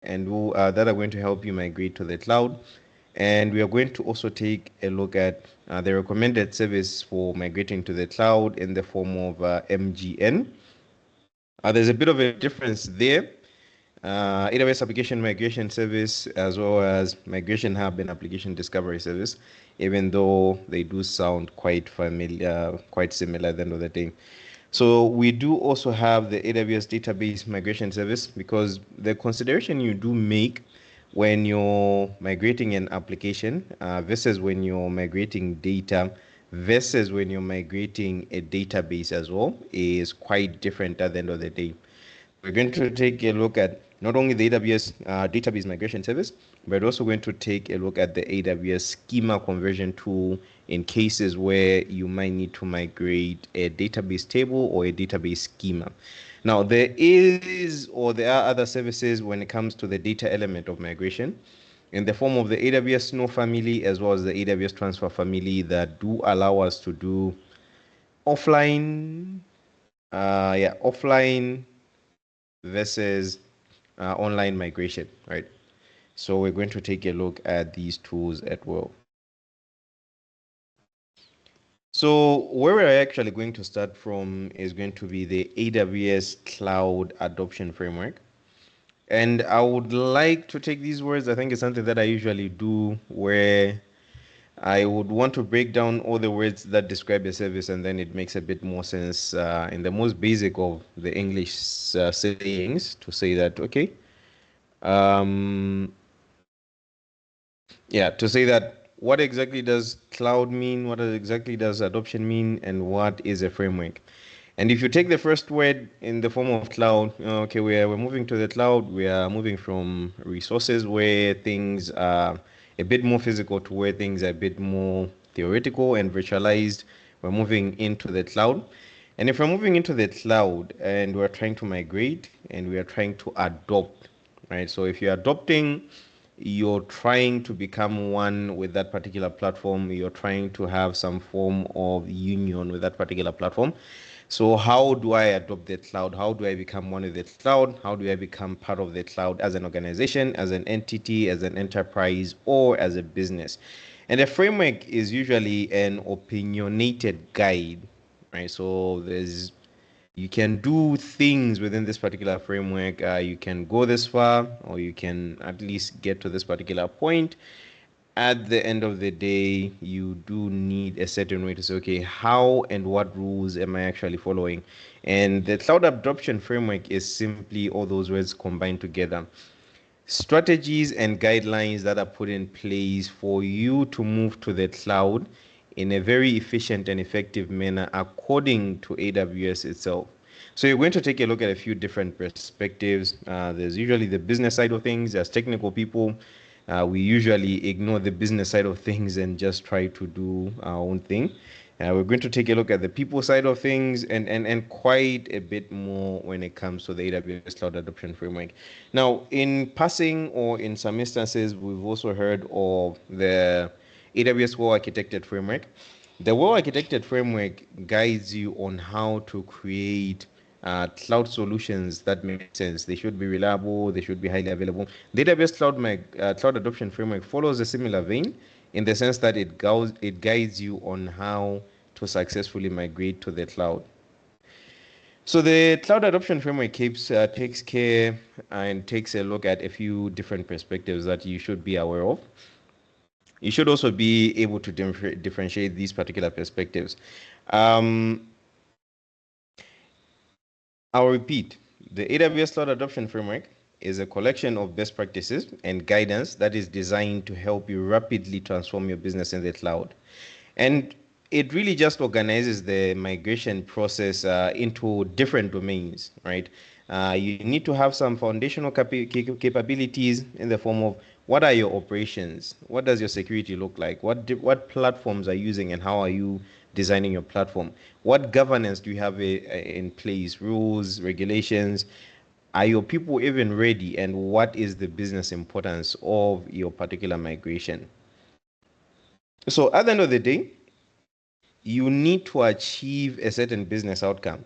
and that are going to help you migrate to the cloud. And we are going to also take a look at the recommended service for migrating to the cloud in the form of MGN. There's a bit of a difference there. AWS Application Migration Service, as well as Migration Hub and Application Discovery Service, even though they do sound quite familiar, quite similar at the end of the day. So we do also have the AWS Database Migration Service, because the consideration you do make when you're migrating an application versus when you're migrating data versus when you're migrating a database as well is quite different at the end of the day. We're going to take a look at not only the AWS database migration service, but also going to take a look at the AWS schema conversion tool in cases where you might need to migrate a database table or a database schema. Now, there are other services when it comes to the data element of migration in the form of the AWS Snow family as well as the AWS Transfer family that do allow us to do offline, offline versus online migration, right? So we're going to take a look at these tools as well. So where we're actually going to start from is going to be the AWS Cloud Adoption Framework. And I would like to take these words. I think it's something that I usually do where I would want to break down all the words that describe a service, and then it makes a bit more sense in the most basic of the English sayings to say that, okay, um, yeah, to say that what exactly does cloud mean, what exactly does adoption mean, and what is a framework. And if you take the first word in the form of cloud, okay, we're moving to the cloud. We are moving from resources where things are a bit more physical to where things are a bit more theoretical and virtualized. We're moving into the cloud. And if we're moving into the cloud and we're trying to migrate and we are trying to adopt, right? So if you're adopting, you're trying to become one with that particular platform, you're trying to have some form of union with that particular platform. So how do I adopt the cloud? How do I become one with the cloud? How do I become part of the cloud as an organization, as an entity, as an enterprise, or as a business? And the framework is usually an opinionated guide, right? So you can do things within this particular framework. You can go this far, or you can at least get to this particular point. At the end of the day, you do need a certain way to say, okay, how and what rules am I actually following? And the cloud adoption framework is simply all those words combined together. Strategies and guidelines that are put in place for you to move to the cloud in a very efficient and effective manner according to AWS itself. So you're going to take a look at a few different perspectives. There's usually the business side of things. As technical people, we usually ignore the business side of things and just try to do our own thing. We're going to take a look at the people side of things and quite a bit more when it comes to the AWS Cloud Adoption Framework. Now, in passing or in some instances, we've also heard of the AWS Well Architected Framework. The Well Architected Framework guides you on how to create cloud solutions that make sense. They should be reliable, they should be highly available. The AWS Cloud Adoption Framework follows a similar vein in the sense that it guides you on how to successfully migrate to the cloud. So the cloud adoption framework takes care and takes a look at a few different perspectives that you should be aware of. You should also be able to differentiate these particular perspectives. Um, I'll repeat, the AWS Cloud Adoption Framework is a collection of best practices and guidance that is designed to help you rapidly transform your business in the cloud. And it really just organizes the migration process into different domains, right? You need to have some foundational capabilities in the form of what are your operations? What does your security look like? What platforms are you using and how are you designing your platform? What governance do you have in place? Rules, regulations? Are your people even ready? And what is the business importance of your particular migration? So at the end of the day, you need to achieve a certain business outcome.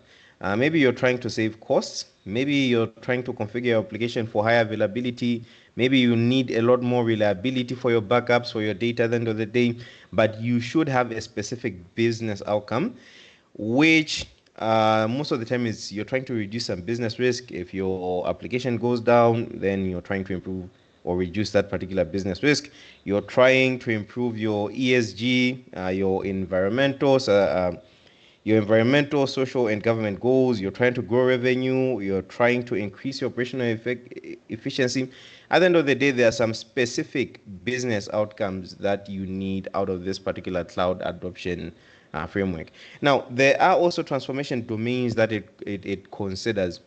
Maybe you're trying to save costs. Maybe you're trying to configure your application for high availability. Maybe you need a lot more reliability for your backups, for your data at the end of the day. But you should have a specific business outcome, which most of the time is you're trying to reduce some business risk. If your application goes down, then you're trying to improve or reduce that particular business risk. You're trying to improve your ESG, your environmental, social, and government goals. You're trying to grow revenue. You're trying to increase your operational efficiency. At the end of the day, there are some specific business outcomes that you need out of this particular cloud adoption framework. Now, there are also transformation domains that it considers.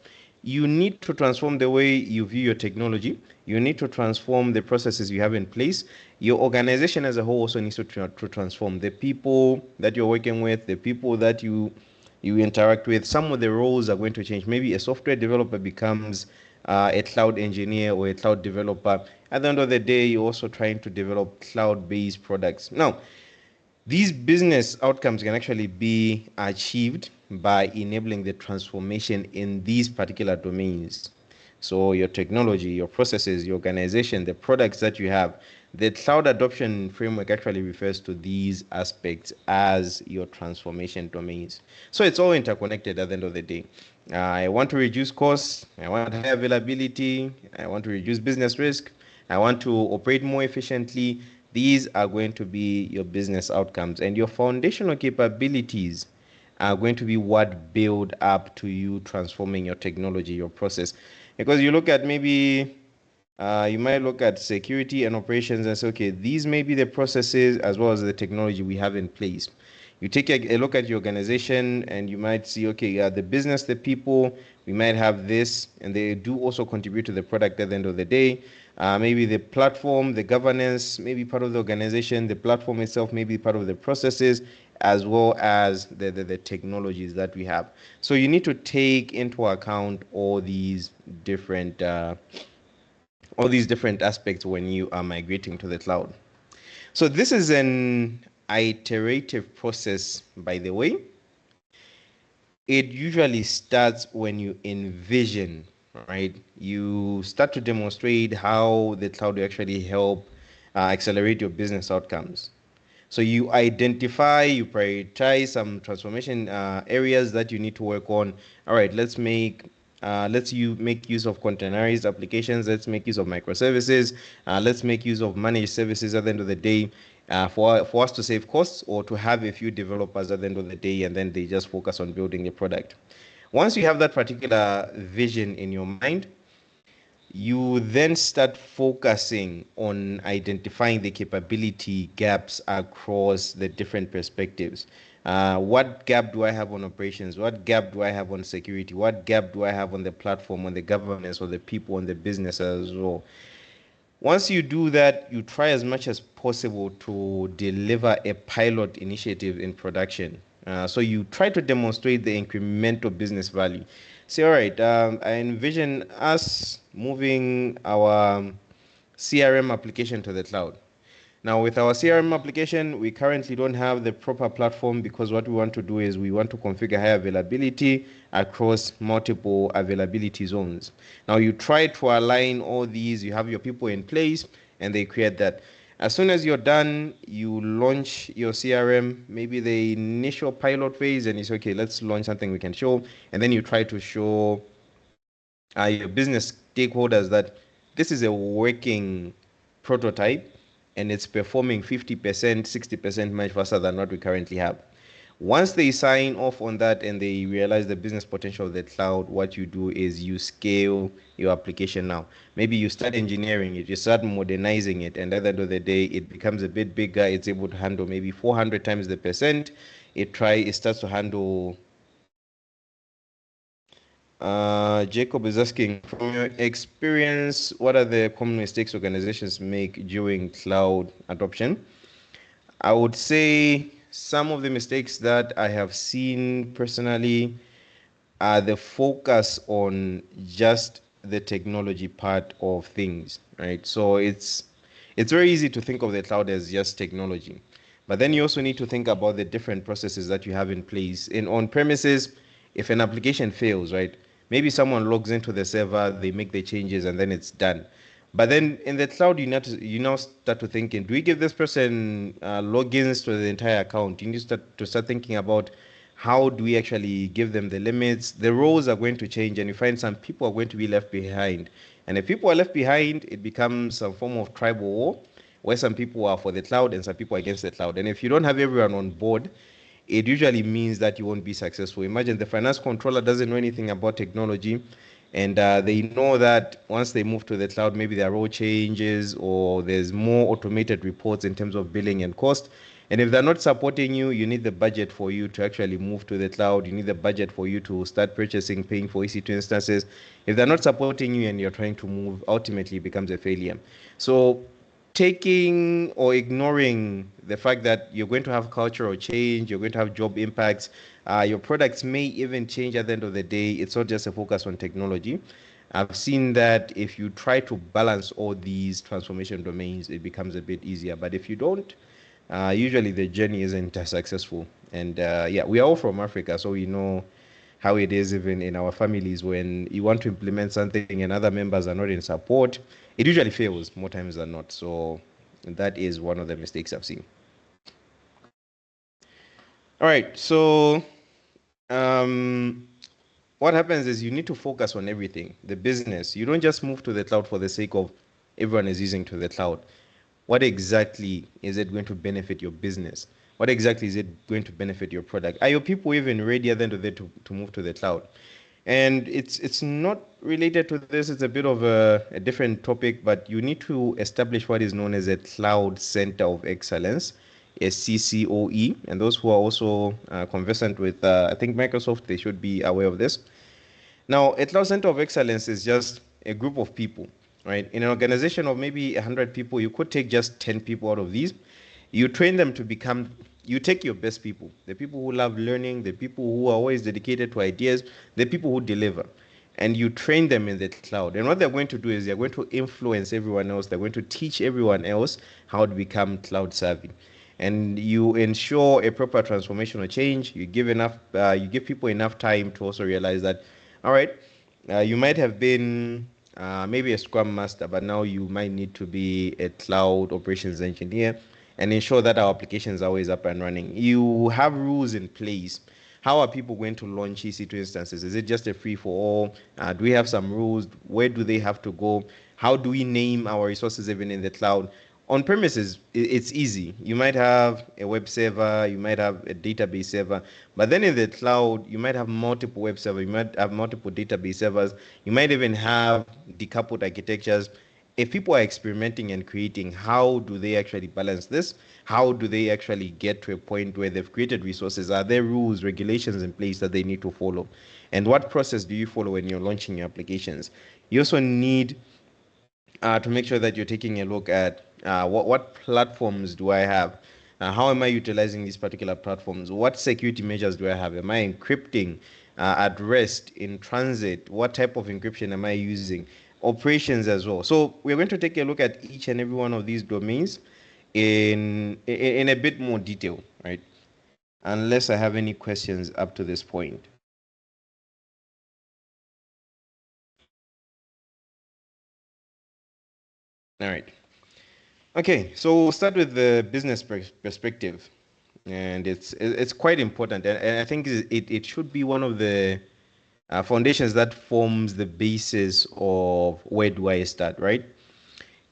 You need to transform the way you view your technology. You need to transform the processes you have in place. Your organization as a whole also needs to transform the people that you're working with, the people that you interact with. Some of the roles are going to change. Maybe a software developer becomes a cloud engineer or a cloud developer. At the end of the day, you're also trying to develop cloud-based products. Now, these business outcomes can actually be achieved by enabling the transformation in these particular domains. So, your technology, your processes, your organization, the products that you have, the cloud adoption framework actually refers to these aspects as your transformation domains. So, it's all interconnected at the end of the day. I want to reduce costs, I want high availability, I want to reduce business risk, I want to operate more efficiently. These are going to be your business outcomes, and your foundational capabilities are going to be what build up to you transforming your technology, your process. Because you look at maybe you might look at security and operations and say, okay, these may be the processes as well as the technology we have in place. You take a look at your organization and you might see, okay, the business, the people, we might have this, and they do also contribute to the product at the end of the day. Maybe the platform, the governance, maybe part of the organization, the platform itself may be part of the processes, as well as the technologies that we have. So you need to take into account all these different aspects when you are migrating to the cloud. So this is an iterative process, by the way. It usually starts when you envision, right? You start to demonstrate how the cloud will actually help accelerate your business outcomes. So you identify, you prioritize some transformation areas that you need to work on. All right, let's you make use of containerized applications. Let's make use of microservices. Let's make use of managed services at the end of the day for us to save costs or to have a few developers at the end of the day, and then they just focus on building the product. Once you have that particular vision in your mind, you then start focusing on identifying the capability gaps across the different perspectives. What gap do I have on operations? What gap do I have on security? What gap do I have on the platform, on the governance, or the people, on the business as well? Once you do that, you try as much as possible to deliver a pilot initiative in production. So you try to demonstrate the incremental business value. Say, all right, I envision us moving our CRM application to the cloud. Now, with our CRM application, we currently don't have the proper platform because what we want to do is we want to configure high availability across multiple availability zones. Now, you try to align all these, you have your people in place, and they create that. As soon as you're done, you launch your CRM, maybe the initial pilot phase, and it's okay, let's launch something we can show. And then you try to show your business stakeholders that this is a working prototype and it's performing 50%, 60% much faster than what we currently have. Once they sign off on that and they realize the business potential of the cloud, what you do is you scale your application now. Maybe you start engineering it, you start modernizing it, and at the end of the day, it becomes a bit bigger. It's able to handle maybe 400 times the percent. It starts to handle. Jacob is asking, from your experience, what are the common mistakes organizations make during cloud adoption? I would say some of the mistakes that I have seen personally are the focus on just the technology part of things, right? So it's very easy to think of the cloud as just technology, but then you also need to think about the different processes that you have in place. In on premises, if an application fails, right? Maybe someone logs into the server, they make the changes, and then it's done. But then in the cloud, you now start to thinking, do we give this person logins to the entire account? You need to start thinking about how do we actually give them the limits. The roles are going to change, and you find some people are going to be left behind. And if people are left behind, it becomes some form of tribal war, where some people are for the cloud and some people are against the cloud. And if you don't have everyone on board, it usually means that you won't be successful. Imagine the finance controller doesn't know anything about technology, and they know that once they move to the cloud, maybe their role changes or there's more automated reports in terms of billing and cost. And if they're not supporting you, you need the budget for you to actually move to the cloud. You need the budget for you to start purchasing, paying for EC2 instances. If they're not supporting you and you're trying to move, ultimately it becomes a failure. So taking or ignoring the fact that you're going to have cultural change, you're going to have job impacts, your products may even change at the end of the day. It's not just a focus on technology. I've seen that if you try to balance all these transformation domains, it becomes a bit easier. But if you don't, usually the journey isn't as successful. And yeah, we are all from Africa, so we know how it is even in our families when you want to implement something and other members are not in support. It usually fails more times than not. So that is one of the mistakes I've seen. All right, so um, what happens is you need to focus on everything. The business, you don't just move to the cloud for the sake of everyone is using to the cloud. What exactly is it going to benefit your business? What exactly is it going to benefit your product? Are your people even ready at the end of the day to move to the cloud? And it's not related to this. It's a bit of a different topic, but you need to establish what is known as a Cloud Center of Excellence, a CCOE. And those who are also conversant with, I think, Microsoft, they should be aware of this. Now, a Cloud Center of Excellence is just a group of people, right? In an organization of maybe 100 people, you could take just 10 people out of these. You train them to become, you take your best people, the people who love learning, the people who are always dedicated to ideas, the people who deliver, and you train them in the cloud. And what they're going to do is they're going to influence everyone else. They're going to teach everyone else how to become cloud savvy. And you ensure a proper transformational change. You give people enough time to also realize that, all right, you might have been maybe a Scrum Master, but now you might need to be a cloud operations engineer and ensure that our applications are always up and running. You have rules in place. How are people going to launch EC2 instances? Is it just a free for all? Do we have some rules? Where do they have to go? How do we name our resources even in the cloud? On premises, it's easy. You might have a web server, you might have a database server, but then in the cloud, you might have multiple web servers, you might have multiple database servers, you might even have decoupled architectures. If people are experimenting and creating, how do they actually balance this? How do they actually get to a point where they've created resources? Are there rules, regulations in place that they need to follow? And what process do you follow when you're launching your applications? You also need to make sure that you're taking a look at what platforms do I have? How am I utilizing these particular platforms? What security measures do I have? Am I encrypting at rest, in transit? What type of encryption am I using? Operations as well. So we're going to take a look at each and every one of these domains in a bit more detail, right? Unless I have any questions up to this point. All right. Okay, so we'll start with the business perspective, and it's quite important, and I think it should be one of the foundations that forms the basis of where do I start, right?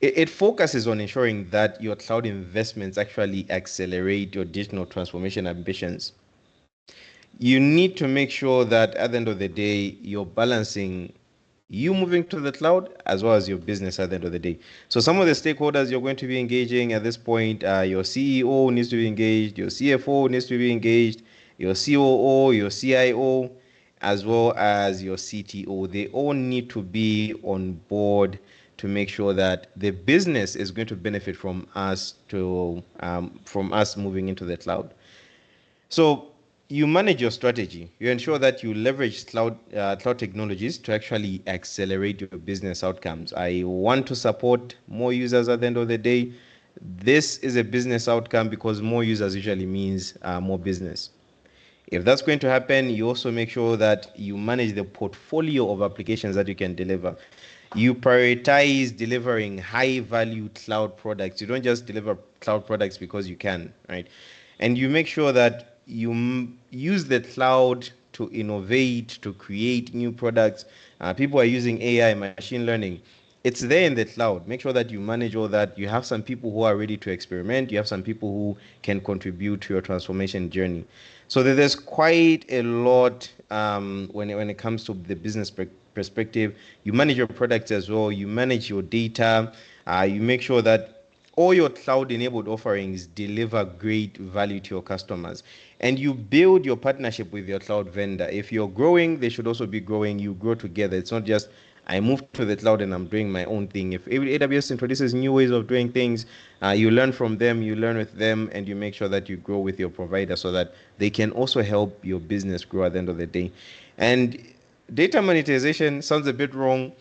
It focuses on ensuring that your cloud investments actually accelerate your digital transformation ambitions. You need to make sure that at the end of the day, you're balancing you moving to the cloud as well as your business at the end of the day. So some of the stakeholders you're going to be engaging at this point, your CEO needs to be engaged, your CFO needs to be engaged, your COO, your CIO, as well as your CTO. They all need to be on board to make sure that the business is going to benefit from us moving into the cloud. So you manage your strategy. You ensure that you leverage cloud technologies to actually accelerate your business outcomes. I want to support more users at the end of the day. This is a business outcome because more users usually means more business. If that's going to happen, you also make sure that you manage the portfolio of applications that you can deliver. You prioritize delivering high value cloud products. You don't just deliver cloud products because you can, right? And you make sure that you use the cloud to innovate, to create new products. People are using AI, machine learning. It's there in the cloud. Make sure that you manage all that. You have some people who are ready to experiment. You have some people who can contribute to your transformation journey. So there's quite a lot when it comes to the business perspective. You manage your products as well. You manage your data. You make sure that all your cloud enabled offerings deliver great value to your customers, and you build your partnership with your cloud vendor. If you're growing, they should also be growing. You grow together. It's not just I moved to the cloud and I'm doing my own thing. If AWS introduces new ways of doing things, you learn from them, you learn with them, and you make sure that you grow with your provider so that they can also help your business grow at the end of the day. And data monetization sounds a bit wrong,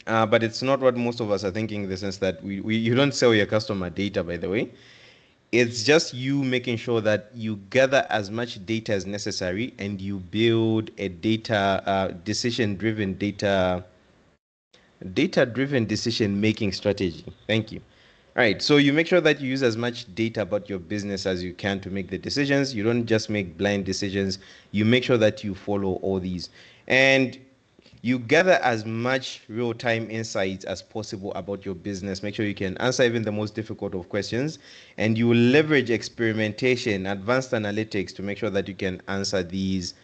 but it's not what most of us are thinking, in the sense that you don't sell your customer data, by the way. It's just you making sure that you gather as much data as necessary and you build a data driven decision making strategy. Thank you. All right, so you make sure that you use as much data about your business as you can to make the decisions. You don't just make blind decisions. You make sure that you follow all these. And you gather as much real-time insights as possible about your business. Make sure you can answer even the most difficult of questions, and you leverage experimentation, advanced analytics to make sure that you can answer these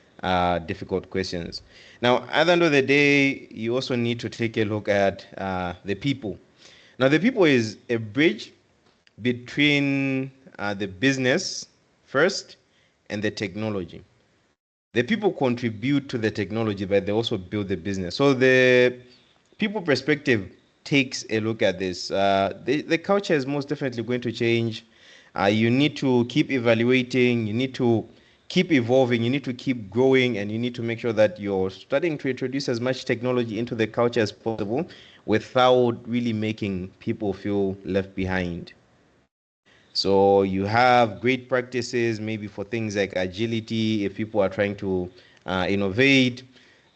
difficult questions. Now, at the end of the day, you also need to take a look at the people. Now, the people is a bridge between the business first and the technology. The people contribute to the technology, but they also build the business. So the people perspective takes a look at this. The culture is most definitely going to change. You need to keep evaluating. You need to keep evolving. You need to keep growing, and you need to make sure that you're starting to introduce as much technology into the culture as possible without really making people feel left behind. So you have great practices maybe for things like agility if people are trying to innovate.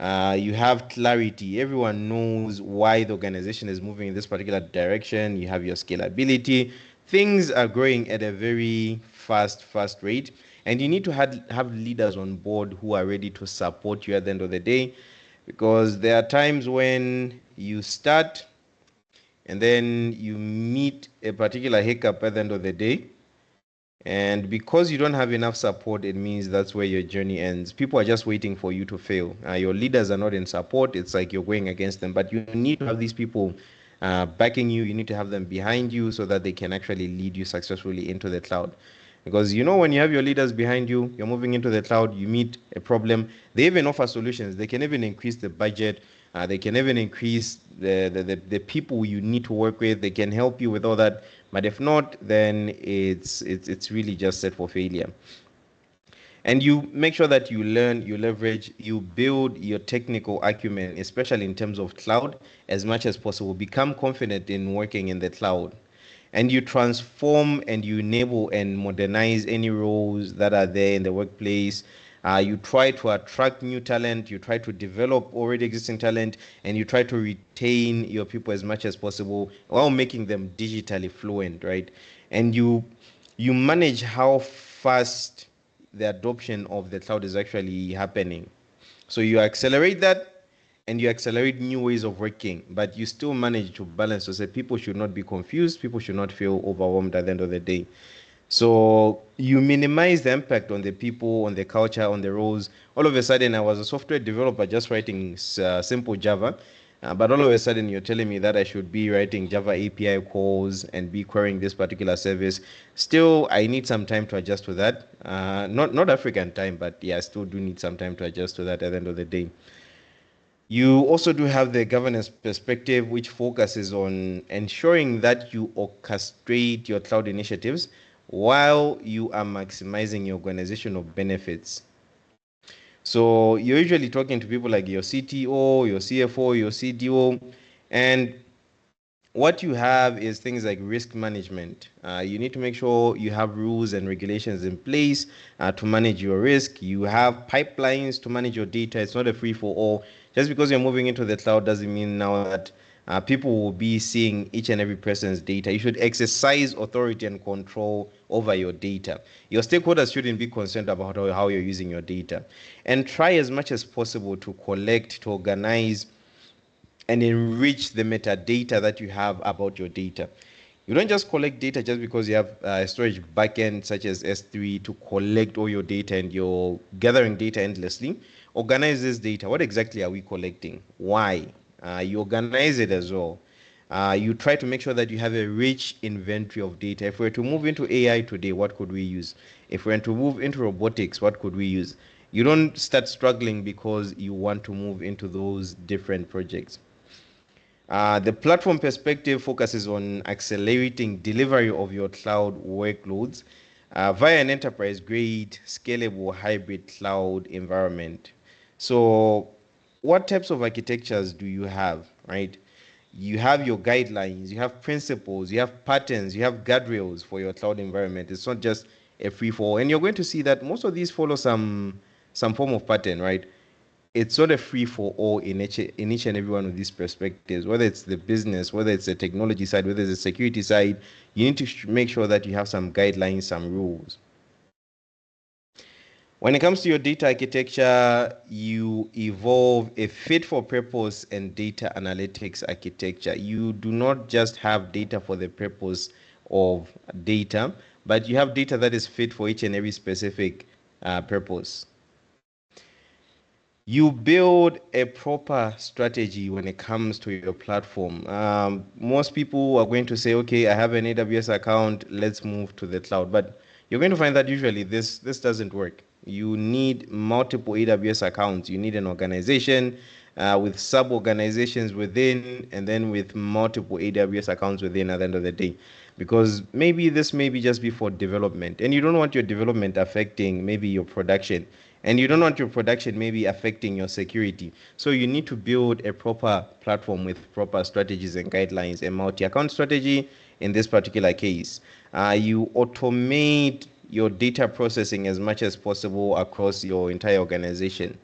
You have clarity. Everyone knows why the organization is moving in this particular direction. You have your scalability. Things are growing at a very fast rate. And you need to have leaders on board who are ready to support you at the end of the day. Because there are times when you start and then you meet a particular hiccup at the end of the day, and because you don't have enough support, it means that's where your journey ends. People are just waiting for you to fail. Your leaders are not in support. It's like you're going against them. But you need to have these people backing you. You need to have them behind you so that they can actually lead you successfully into the cloud. Because when you have your leaders behind you, you're moving into the cloud, you meet a problem, they even offer solutions. They can even increase the budget. They can even increase the people you need to work with. They can help you with all that. But if not, then it's really just set for failure. And you make sure that you learn, you leverage, you build your technical acumen, especially in terms of cloud, as much as possible. Become confident in working in the cloud. And you transform and you enable and modernize any roles that are there in the workplace. You try to attract new talent, you try to develop already existing talent, and you try to retain your people as much as possible while making them digitally fluent, right? And you manage how fast the adoption of the cloud is actually happening. So you accelerate that, and you accelerate new ways of working, but you still manage to balance to say people should not be confused, people should not feel overwhelmed at the end of the day. So you minimize the impact on the people, on the culture, on the roles. All of a sudden, I was a software developer just writing simple Java. But all of a sudden, you're telling me that I should be writing Java API calls and be querying this particular service. Still, I need some time to adjust to that. Not African time, but yeah, I still do need some time to adjust to that at the end of the day. You also do have the governance perspective, which focuses on ensuring that you orchestrate your cloud initiatives while you are maximizing your organizational benefits. So you're usually talking to people like your CTO, your CFO, your CDO, and What you have is things like risk management. You need to make sure you have rules and regulations in place to manage your risk. You have pipelines to manage your data. It's not a free for all. Just because you're moving into the cloud doesn't mean now that people will be seeing each and every person's data. You should exercise authority and control over your data. Your stakeholders shouldn't be concerned about how you're using your data. And try as much as possible to collect, to organize, and enrich the metadata that you have about your data. You don't just collect data just because you have a storage backend such as S3 to collect all your data and you're gathering data endlessly. Organize this data. What exactly are we collecting? Why? You organize it as well. You try to make sure that you have a rich inventory of data. If we were to move into AI today, what could we use? If we were to move into robotics, what could we use? You don't start struggling because you want to move into those different projects. The platform perspective focuses on accelerating delivery of your cloud workloads via an enterprise grade, scalable hybrid cloud environment. So, what types of architectures do you have, right? You have your guidelines, you have principles, you have patterns, you have guardrails for your cloud environment. It's not just a free for all. And you're going to see that most of these follow some form of pattern, right? It's not a free for all in each and every one of these perspectives, whether it's the business, whether it's the technology side, whether it's the security side. You need to make sure that you have some guidelines, some rules. When it comes to your data architecture, you evolve a fit for purpose and data analytics architecture. You do not just have data for the purpose of data, but you have data that is fit for each and every specific purpose. You build a proper strategy when it comes to your platform. Most people are going to say, okay, I have an AWS account, let's move to the cloud. But you're going to find that usually this doesn't work. You need multiple AWS accounts. You need an organization with sub organizations within, and then with multiple AWS accounts within at the end of the day. Because maybe this maybe just be for development, and you don't want your development affecting maybe your production, and you don't want your production maybe affecting your security. So you need to build a proper platform with proper strategies and guidelines. A multi-account strategy in this particular case, you automate your data processing as much as possible across your entire organization.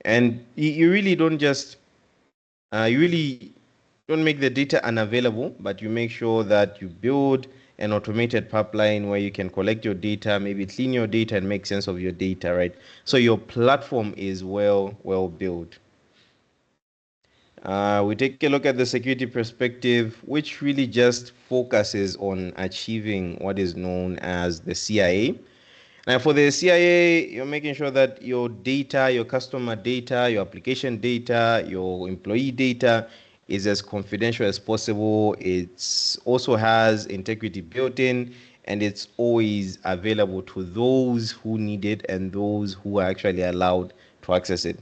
And you really don't just you really don't make the data unavailable, but you make sure that you build an automated pipeline where you can collect your data, maybe clean your data and make sense of your data, right? So your platform is well built. We take a look at the security perspective, which really just focuses on achieving what is known as the CIA. Now, for the CIA, you're making sure that your data, your customer data, your application data, your employee data is as confidential as possible. It also has integrity built in, and it's always available to those who need it and those who are actually allowed to access it.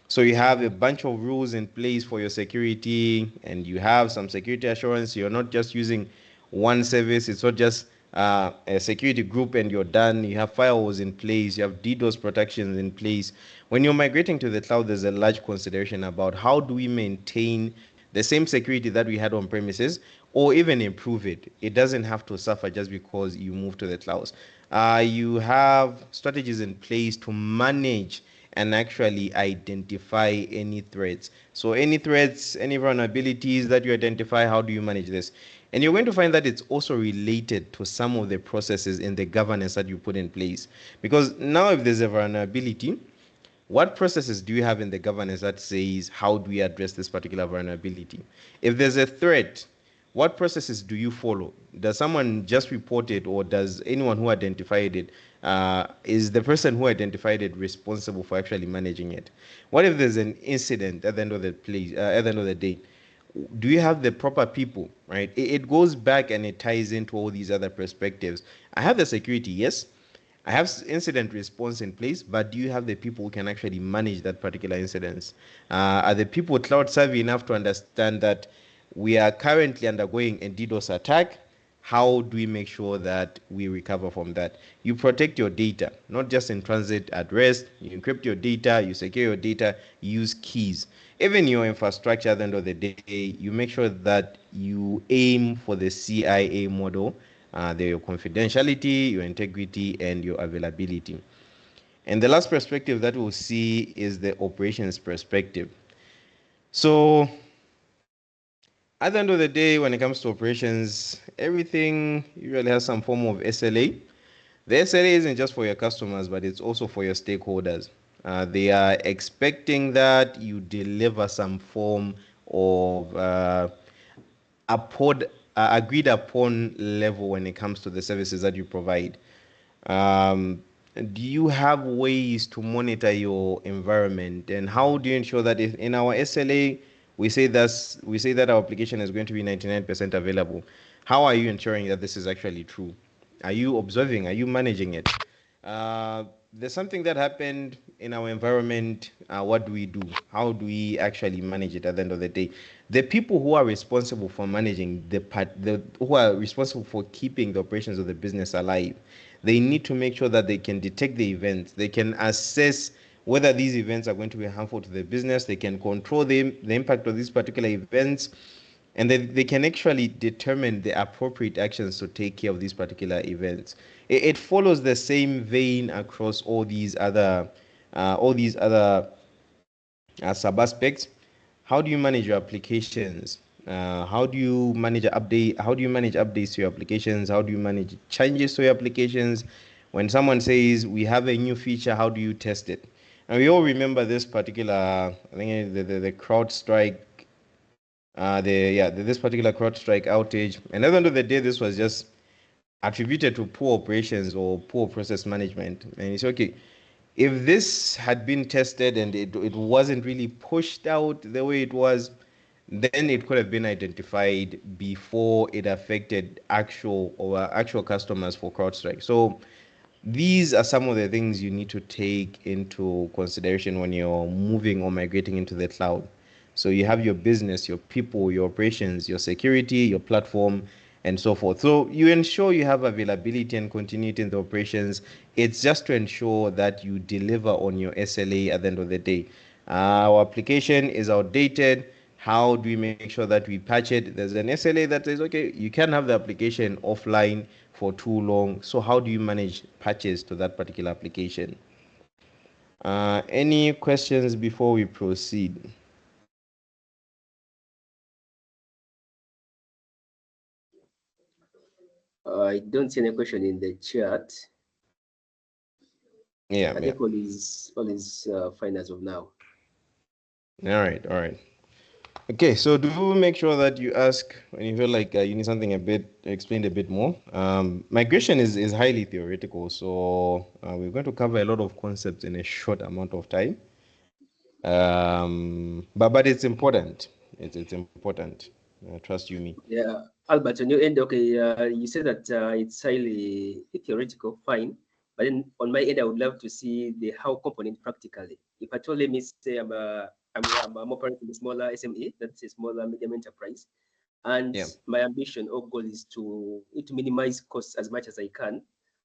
So you have a bunch of rules in place for your security, and you have some security assurance. You're not just using one service. It's not just a security group and you're done. You have firewalls in place. You have DDoS protections in place. When you're migrating to the cloud, there's a large consideration about how do we maintain the same security that we had on premises, or even improve it. It doesn't have to suffer just because you move to the clouds. You have strategies in place to manage and actually identify any threats. So any threats, any vulnerabilities that you identify, how do you manage this? And you're going to find that it's also related to some of the processes in the governance that you put in place. Because now if there's a vulnerability, what processes do you have in the governance that says how do we address this particular vulnerability? If there's a threat, what processes do you follow? Does someone just report it, or does anyone who identified it, is the person who identified it responsible for actually managing it? What if there's an incident at the end of the at the end of the day? Do you have the proper people, right? It goes back and it ties into all these other perspectives. I have the security, yes. I have incident response in place, but do you have the people who can actually manage that particular incident? Are the people cloud savvy enough to understand that we are currently undergoing a DDoS attack? how do we make sure that we recover from that? You protect your data, not just in transit at rest. You encrypt your data, you secure your data, you use keys. Even your infrastructure at the end of the day, you make sure that you aim for the CIA model, your confidentiality, your integrity, and your availability. And the last perspective that we'll see is the operations perspective. So at the end of the day, when it comes to operations, everything usually has some form of SLA. The SLA isn't just for your customers, but it's also for your stakeholders. They are expecting that you deliver some form of agreed upon level when it comes to the services that you provide. Um, do you have ways to monitor your environment, and how do you ensure that if in our SLA we say that our application is going to be 99% available? How are you ensuring that this is actually true? Are you observing? Are you managing it? There's something that happened in our environment. What do we do? How do we actually manage it at the end of the day? The people who are responsible for managing who are responsible for keeping the operations of the business alive, they need to make sure that they can detect the events. They can assess whether these events are going to be harmful to the business. They can control the impact of these particular events, and they can actually determine the appropriate actions to take care of these particular events. It follows the same vein across all these other sub aspects. How do you manage your applications? How do you manage update? How do you manage updates to your applications? How do you manage changes to your applications? When someone says we have a new feature, how do you test it? And we all remember this particular, I think the CrowdStrike, this particular CrowdStrike outage. And at the end of the day, this was just attributed to poor operations or poor process management. And it's okay, if this had been tested and it wasn't really pushed out the way it was, then it could have been identified before it affected actual customers for CrowdStrike. So these are some of the things you need to take into consideration when you're moving or migrating into the cloud. So you have your business, your people, your operations, your security, your platform, and so forth. So you ensure you have availability and continuity in the operations. It's just to ensure that you deliver on your SLA at the end of the day. Our application is outdated. How do we make sure that we patch it? There's an SLA that says, okay, you can't have the application offline for too long. So how do you manage patches to that particular application? Any questions before we proceed? I don't see any question in the chat. Yeah, I yeah. think all is fine as of now. All right. Okay, so do make sure that you ask when you feel like you need something a bit explained a bit more. Migration is highly theoretical, so we're going to cover a lot of concepts in a short amount of time. But it's important. It's important. Trust you me. Yeah, Albert, on your end, okay, you said that it's highly theoretical, fine. But then on my end, I would love to see the how component practically. If I told me, say I'm operating a smaller SME, that's a smaller medium enterprise, and Yeah. my ambition or goal is to minimize costs as much as I can,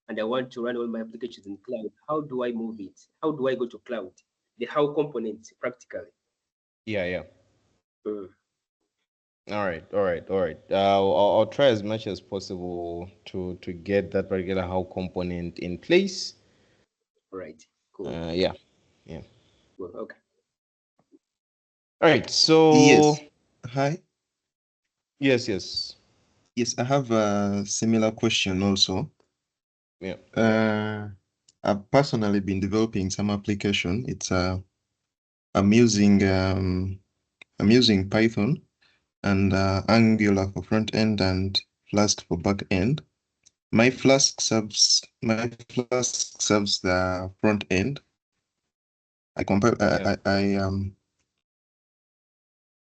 and I want to run all my applications in cloud. How do I move it? How do I go to cloud? The how component practically. Yeah, yeah. Mm, All right. I'll try as much as possible to get that particular how component in place. right. Cool. Yeah, yeah. Cool. Okay. All right. So Yes. Hi. yes, yes, Yes, I have a similar question also. yeah, Uh, I've personally been developing some application. I'm using Python and Angular for front end and Flask for back end. My Flask serves the front end. I compile yeah,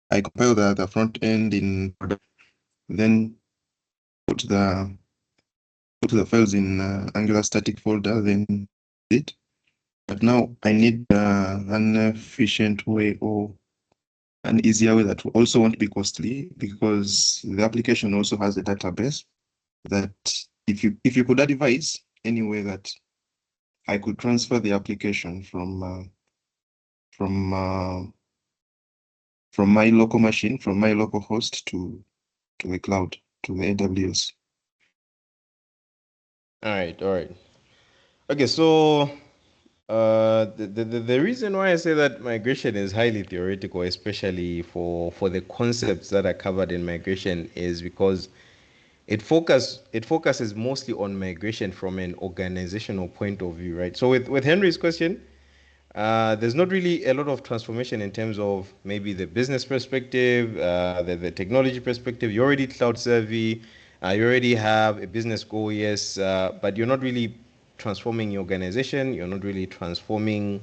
I compile the front end in product, then put the put the files in Angular static folder, then it. But now I need an efficient way or an easier way that also won't be costly because the application also has a database. that if you could advise any way that I could transfer the application from my local machine, from my local host to the cloud, to the AWS. All right. Okay, so the reason why I say that migration is highly theoretical, especially for the concepts that are covered in migration, is because it focuses mostly on migration from an organizational point of view, right? So with Henry's question, there's not really a lot of transformation in terms of maybe the business perspective, the technology perspective. You're already cloud savvy, you already have a business goal, yes, but you're not really transforming your organization. You're not really transforming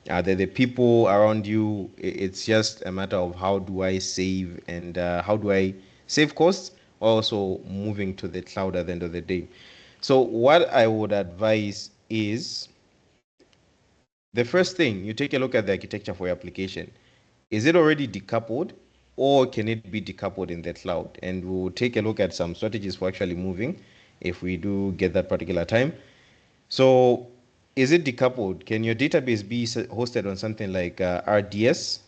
the people around you. It's just a matter of how do I save and how do I save costs, also moving to the cloud at the end of the day. So what I would advise is the first thing, you take a look at the architecture for your application. Is it already decoupled or can it be decoupled in the cloud? And we'll take a look at some strategies for actually moving if we do get that particular time. So, is it decoupled? Can your database be hosted on something like RDS?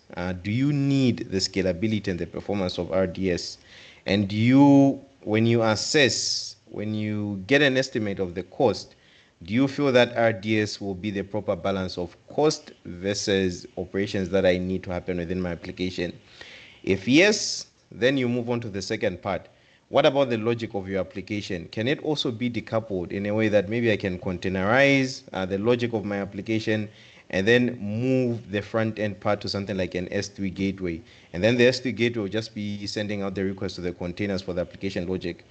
Do you need the scalability and the performance of RDS? And do you, when you assess, when you get an estimate of the cost, do you feel that RDS will be the proper balance of cost versus operations that I need to happen within my application? If yes, then you move on to the second part. What about the logic of your application? Can it also be decoupled in a way that maybe I can containerize the logic of my application and then move the front end part to something like an S3 gateway? And then the S3 gateway will just be sending out the request to the containers for the application logic.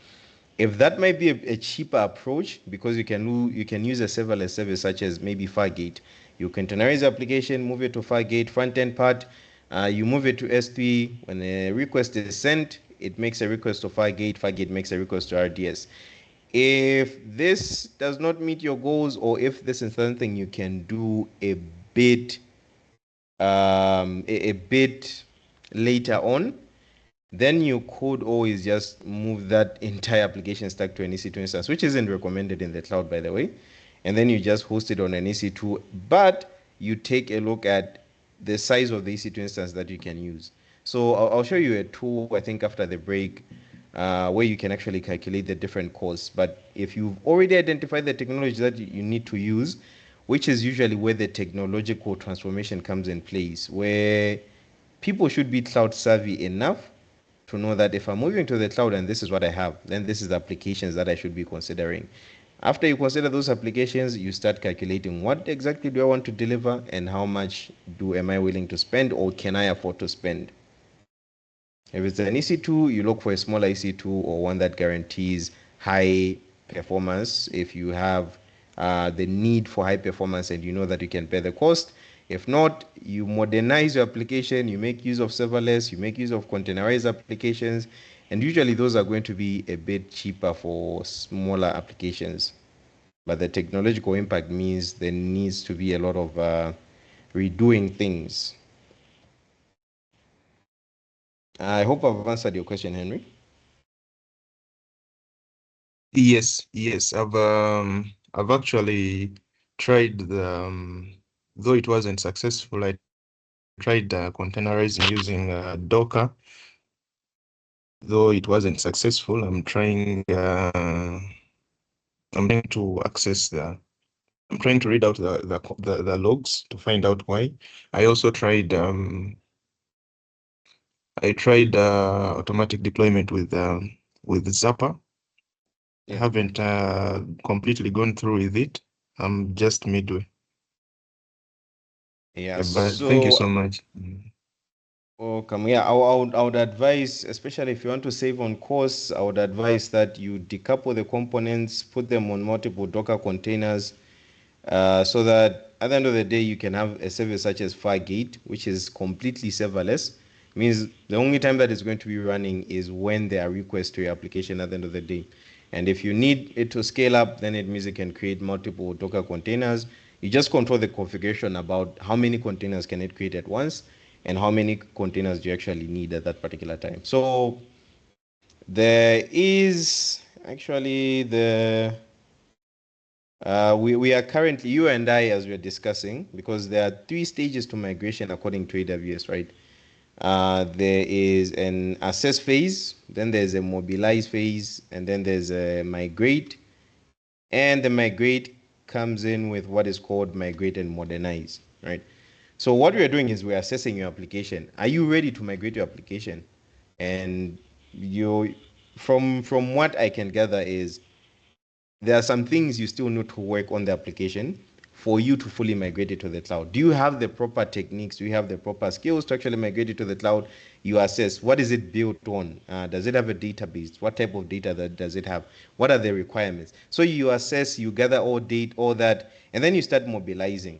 If that might be a cheaper approach, because you can use a serverless service such as maybe Fargate. You containerize the application, move it to Fargate front end part. You move it to S3. When a request is sent, it makes a request to Fargate. Fargate makes a request to RDS. If this does not meet your goals, or if this is something you can do a bit a bit later on, then you could always just move that entire application stack to an EC2 instance, which isn't recommended in the cloud, by the way. And then you just host it on an EC2, but you take a look at the size of the EC2 instance that you can use. So I'll show you a tool, I think, after the break, where you can actually calculate the different costs. But if you've already identified the technology that you need to use, which is usually where the technological transformation comes in place, where people should be cloud savvy enough to know that if I'm moving to the cloud and this is what I have, then this is the applications that I should be considering. After you consider those applications, you start calculating what exactly do I want to deliver and how much am I willing to spend or can I afford to spend. If it's an EC2, you look for a smaller EC2 or one that guarantees high performance. If you have the need for high performance and you know that you can pay the cost. If not, you modernize your application, you make use of serverless, you make use of containerized applications, and usually those are going to be a bit cheaper for smaller applications. But the technological impact means there needs to be a lot of redoing things. I hope I've answered your question, Henry. Yes. I've actually tried though it wasn't successful. I tried containerizing using Docker. Though it wasn't successful, I'm trying to access I'm trying to read out the logs to find out why. I also tried automatic deployment with Zappa. I haven't completely gone through with it. I'm just midway. Yeah, But thank you so so much. welcome. Yeah, I would advise, especially if you want to save on costs, I would advise that you decouple the components, put them on multiple Docker containers, so that at the end of the day, you can have a service such as Fargate, which is completely serverless. Means the only time that it's going to be running is when there are requests to your application at the end of the day. And if you need it to scale up, then it means you can create multiple Docker containers. You just control the configuration about how many containers can it create at once and how many containers do you actually need at that particular time. So there is actually we are currently, you and I, as we're discussing, because there are 3 stages to migration according to AWS, right? There is an assess phase, then there's a mobilize phase, and then there's a migrate. And the migrate comes in with what is called migrate and modernize, right? So what we are doing is we're assessing your application. Are you ready to migrate your application? And you, from what I can gather is there are some things you still need to work on the application for you to fully migrate it to the cloud. Do you have the proper techniques? Do you have the proper skills to actually migrate it to the cloud? You assess what is it built on? Does it have a database? What type of data does it have? What are the requirements? So you assess, you gather all that, and then you start mobilizing.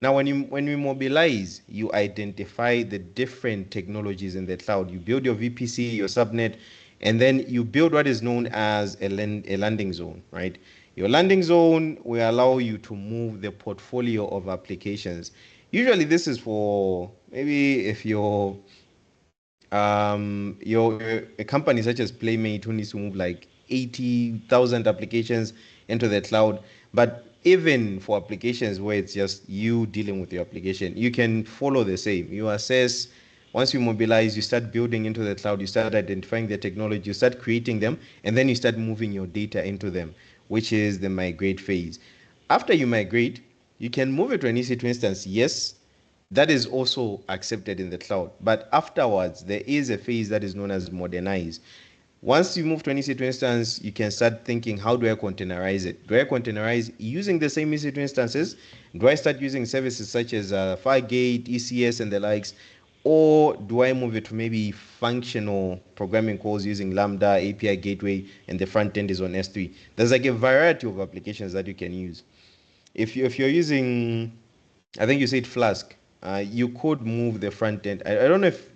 Now, when we mobilize, you identify the different technologies in the cloud. You build your VPC, your subnet, and then you build what is known as a landing zone, right? Your landing zone will allow you to move the portfolio of applications. Usually, this is for maybe if your a company such as Playmate who needs to move like 80,000 applications into the cloud. But even for applications where it's just you dealing with your application, you can follow the same. You assess, once you mobilize, you start building into the cloud, you start identifying the technology, you start creating them, and then you start moving your data into them, which is the migrate phase. After you migrate, you can move it to an EC2 instance, yes, that is also accepted in the cloud. But afterwards, there is a phase that is known as modernize. Once you move to an EC2 instance, you can start thinking, how do I containerize it? Do I containerize using the same EC2 instances? Do I start using services such as Fargate, ECS, and the likes? Or do I move it to maybe functional programming calls using Lambda, API Gateway, and the front end is on S3? There's like a variety of applications that you can use. If you're using, I think you said Flask. You could move the front end. I don't know if,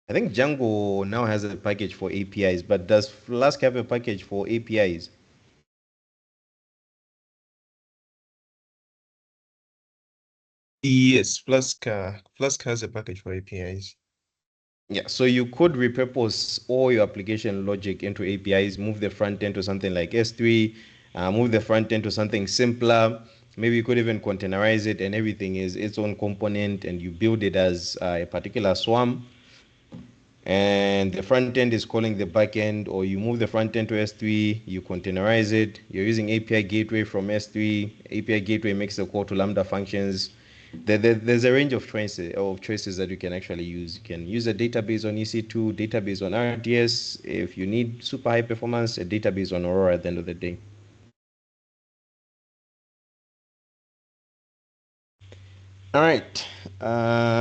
I think Django now has a package for APIs, but does Flask have a package for APIs? Yes, Flask has a package for APIs. Yeah, so you could repurpose all your application logic into APIs, move the front end to something like S3, move the front end to something simpler. Maybe you could even containerize it and everything is its own component and you build it as a particular swarm. And the front end is calling the back end, or you move the front end to S3, you containerize it, you're using API gateway from S3, API gateway makes the call to Lambda functions. There's a range of choices that you can actually use. You can use a database on EC2, database on RDS. If you need super high performance, a database on Aurora at the end of the day. All right.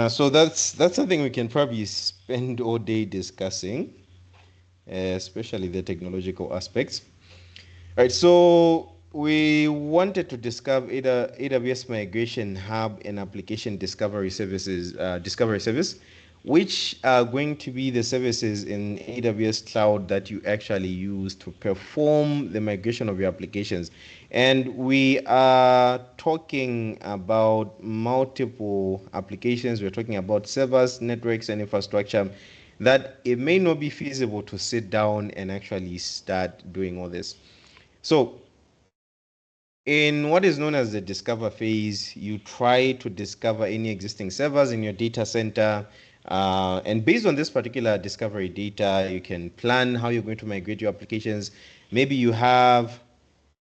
So that's something we can probably spend all day discussing, especially the technological aspects. All right, so we wanted to discover either AWS Migration Hub and Application Discovery Services, Discovery Service, which are going to be the services in AWS Cloud that you actually use to perform the migration of your applications. And we are talking about multiple applications. We're talking about servers, networks, and infrastructure that it may not be feasible to sit down and actually start doing all this. So in what is known as the discover phase, you try to discover any existing servers in your data center. And based on this particular discovery data, you can plan how you're going to migrate your applications. Maybe you have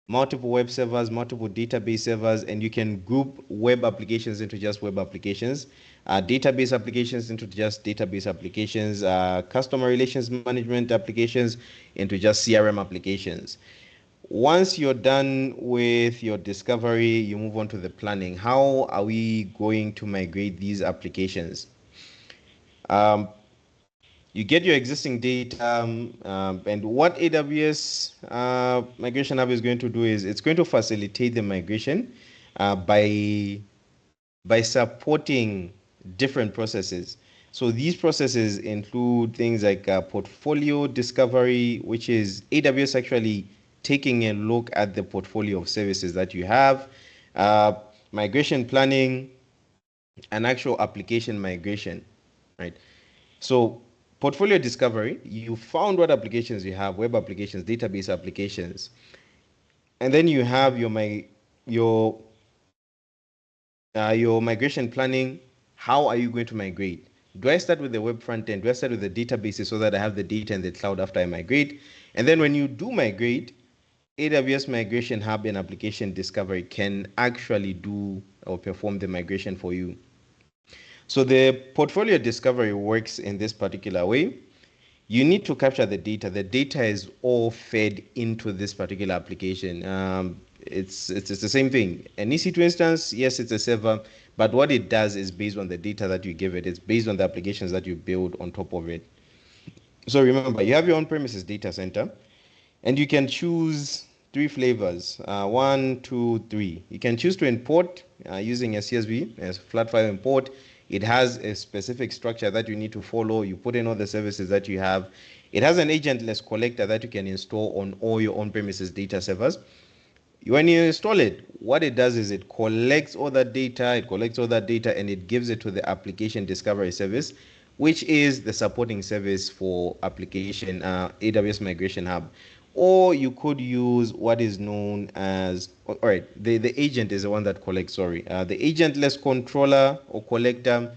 multiple web servers, multiple database servers, and you can group web applications into just web applications, database applications into just database applications, customer relations management applications into just CRM applications. Once you're done with your discovery, you move on to the planning. How are we going to migrate these applications? You get your existing data, and what AWS Migration Hub is going to do is it's going to facilitate the migration by supporting different processes. So these processes include things like portfolio discovery, which is AWS actually taking a look at the portfolio of services that you have, uh, migration planning, and actual application migration, right? So Portfolio discovery, you found what applications you have, web applications, database applications. And then you have your migration planning. How are you going to migrate? Do I start with the web front end? Do I start with the databases so that I have the data in the cloud after I migrate? And then when you do migrate, AWS Migration Hub and Application Discovery can actually do or perform the migration for you. So the portfolio discovery works in this particular way. You need to capture the data. The data is all fed into this particular application. It's the same thing. An EC2 instance, yes, it's a server, but what it does is based on the data that you give it. It's based on the applications that you build on top of it. So remember, you have your on-premises data center, and you can choose three flavors, 1, 2, 3. You can choose to import using a CSV, as flat file import. It has a specific structure that you need to follow. You put in all the services that you have. It has an agentless collector that you can install on all your on-premises data servers. When you install it, what it does is it collects all that data, and it gives it to the application discovery service, which is the supporting service for application AWS Migration Hub. Or you could use what is known as, all right, the agent is the one that collects, sorry. The agentless controller or collector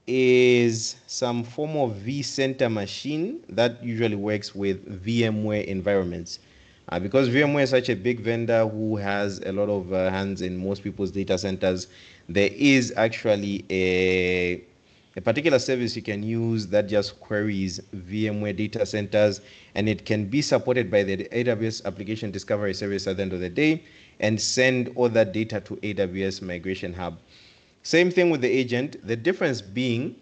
is some form of vCenter machine that usually works with VMware environments. Because VMware is such a big vendor who has a lot of hands in most people's data centers, there is actually a particular service you can use that just queries VMware data centers, and it can be supported by the AWS Application Discovery Service at the end of the day and send all that data to AWS Migration Hub. Same thing with the agent. The difference being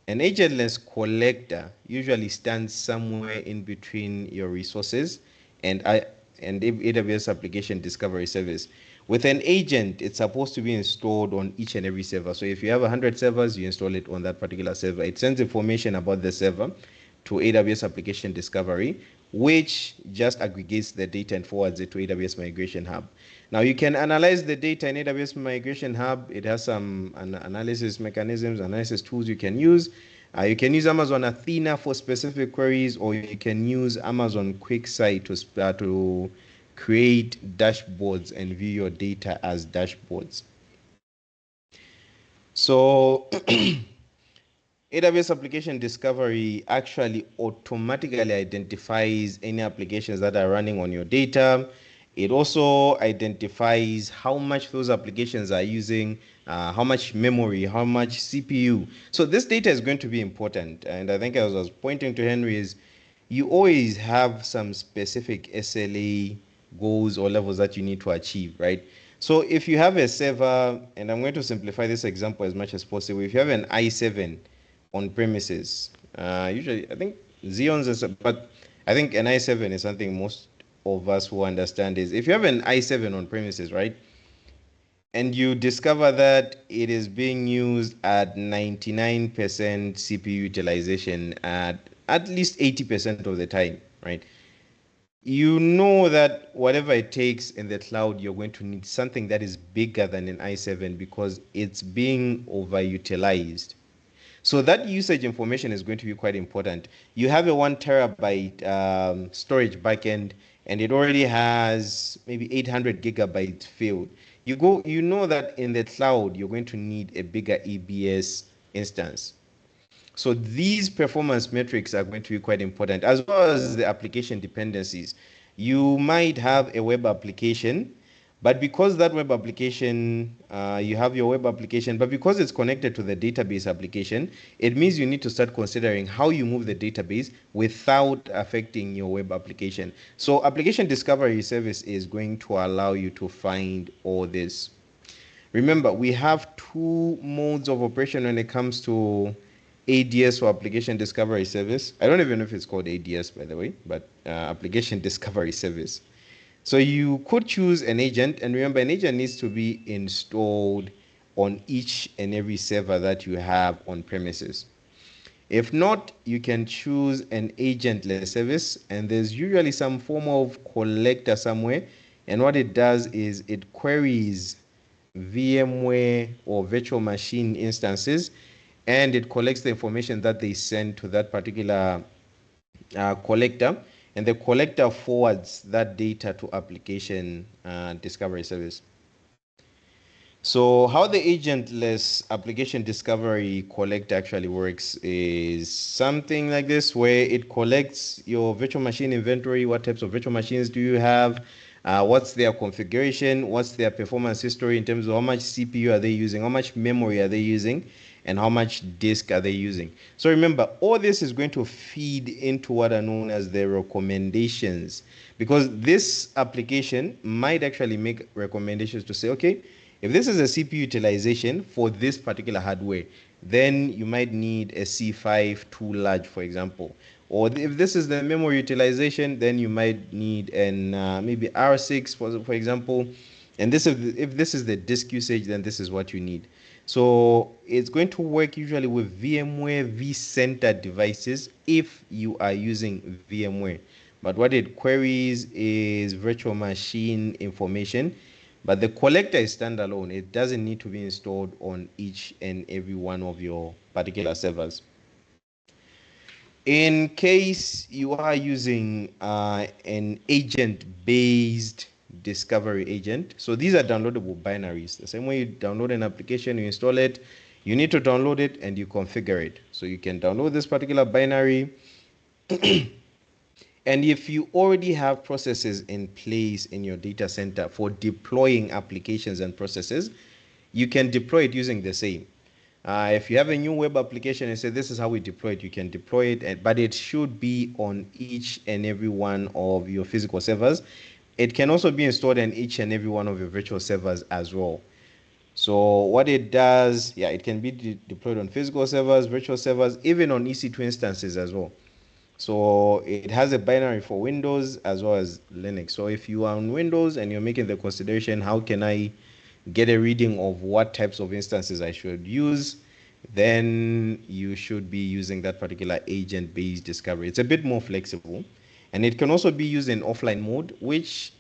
an agentless collector usually stands somewhere in between your resources and AWS Application Discovery Service. With an agent, it's supposed to be installed on each and every server. So if you have 100 servers, you install it on that particular server. It sends information about the server to AWS Application Discovery, which just aggregates the data and forwards it to AWS Migration Hub. Now you can analyze the data in AWS Migration Hub. It has some analysis mechanisms, analysis tools you can use. You can use Amazon Athena for specific queries, or you can use Amazon QuickSight to create dashboards and view your data as dashboards. So AWS Application Discovery actually automatically identifies any applications that are running on your data. It also identifies how much those applications are using, how much memory, how much CPU. So this data is going to be important. And I think as I was pointing to Henry is you always have some specific SLA goals or levels that you need to achieve, right? So if you have a server, and I'm going to simplify this example as much as possible. If you have an i7 on premises, usually I think Xeons is, but I think an i7 is something most of us who understand is if you have an i7 on premises, right? And you discover that it is being used at 99% CPU utilization at least 80% of the time, right? You know that whatever it takes in the cloud, you're going to need something that is bigger than an i7 because it's being overutilized. So that usage information is going to be quite important. You have a 1 terabyte storage backend, and it already has maybe 800 gigabytes filled. You know that in the cloud, you're going to need a bigger EBS instance. So these performance metrics are going to be quite important, as well as the application dependencies. You might have a web application, but because that web application, you have your web application, but because it's connected to the database application, it means you need to start considering how you move the database without affecting your web application. So application discovery service is going to allow you to find all this. Remember, we have two modes of operation when it comes to ADS or application discovery service. I don't even know if it's called ADS, by the way, but application discovery service. So you could choose an agent, and remember, an agent needs to be installed on each and every server that you have on premises. If not, you can choose an agentless service, and there's usually some form of collector somewhere, and what it does is it queries VMware or virtual machine instances, and it collects the information that they send to that particular collector, and the collector forwards that data to application discovery service. So how the agentless application discovery collect actually works is something like this, where it collects your virtual machine inventory. What types of virtual machines do you have? What's their configuration? What's their performance history in terms of how much CPU are they using? How much memory are they using? And how much disk are they using? So remember, all this is going to feed into what are known as the recommendations, because this application might actually make recommendations to say, okay, if this is a CPU utilization for this particular hardware, then you might need a C5 too large, for example. Or if this is the memory utilization, then you might need an maybe R6, for example. And this, if this is the disk usage, then this is what you need. So it's going to work usually with VMware vCenter devices if you are using VMware. But what it queries is virtual machine information. But the collector is standalone. It doesn't need to be installed on each and every one of your particular servers. In case you are using an agent-based discovery agent, so these are downloadable binaries. The same way you download an application, you install it, you need to download it and you configure it. So you can download this particular binary. And if you already have processes in place in your data center for deploying applications and processes, you can deploy it using the same. If you have a new web application and say this is how we deploy it, you can deploy it, but it should be on each and every one of your physical servers. It can also be installed on each and every one of your virtual servers as well. So what it does, yeah, it can be deployed on physical servers, virtual servers, even on EC2 instances as well. So it has a binary for Windows as well as Linux. So if you are on Windows and you're making the consideration, how can I get a reading of what types of instances I should use, then you should be using that particular agent-based discovery. It's a bit more flexible, and it can also be used in offline mode, which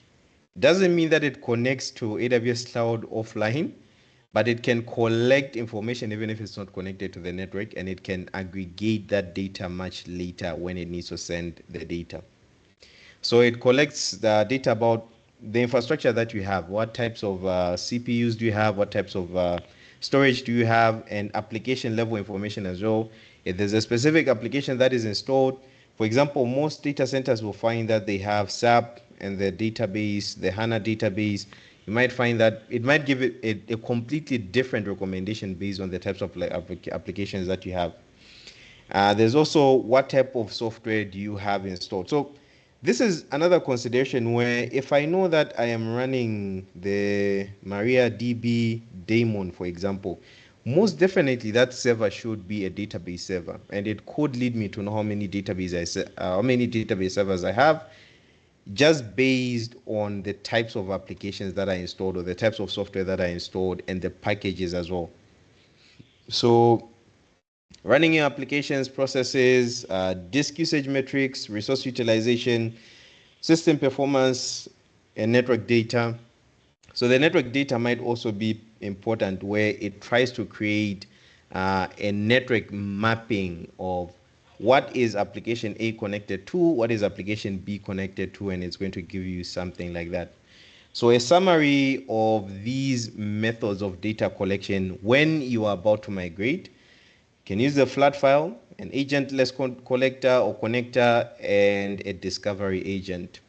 doesn't mean that it connects to AWS Cloud offline, but it can collect information even if it's not connected to the network, and it can aggregate that data much later when it needs to send the data. So it collects the data about the infrastructure that you have. What types of CPUs do you have? What types of storage do you have? And application level information as well. If there's a specific application that is installed, for example, most data centers will find that they have SAP and the database, the HANA database. You might find that it might give it a completely different recommendation based on the types of applications that you have. There's also what type of software do you have installed. So this is another consideration where if I know that I am running the MariaDB daemon, for example, most definitely that server should be a database server, and it could lead me to know how many database servers I have, just based on the types of applications that I installed or the types of software that I installed and the packages as well. So running your applications, processes, disk usage metrics, resource utilization, system performance, and network data. So the network data might also be important, where it tries to create a network mapping of what is application A connected to, what is application B connected to, and it's going to give you something like that. So a summary of these methods of data collection when you are about to migrate: can use a flat file, an agentless collector or connector, and a discovery agent.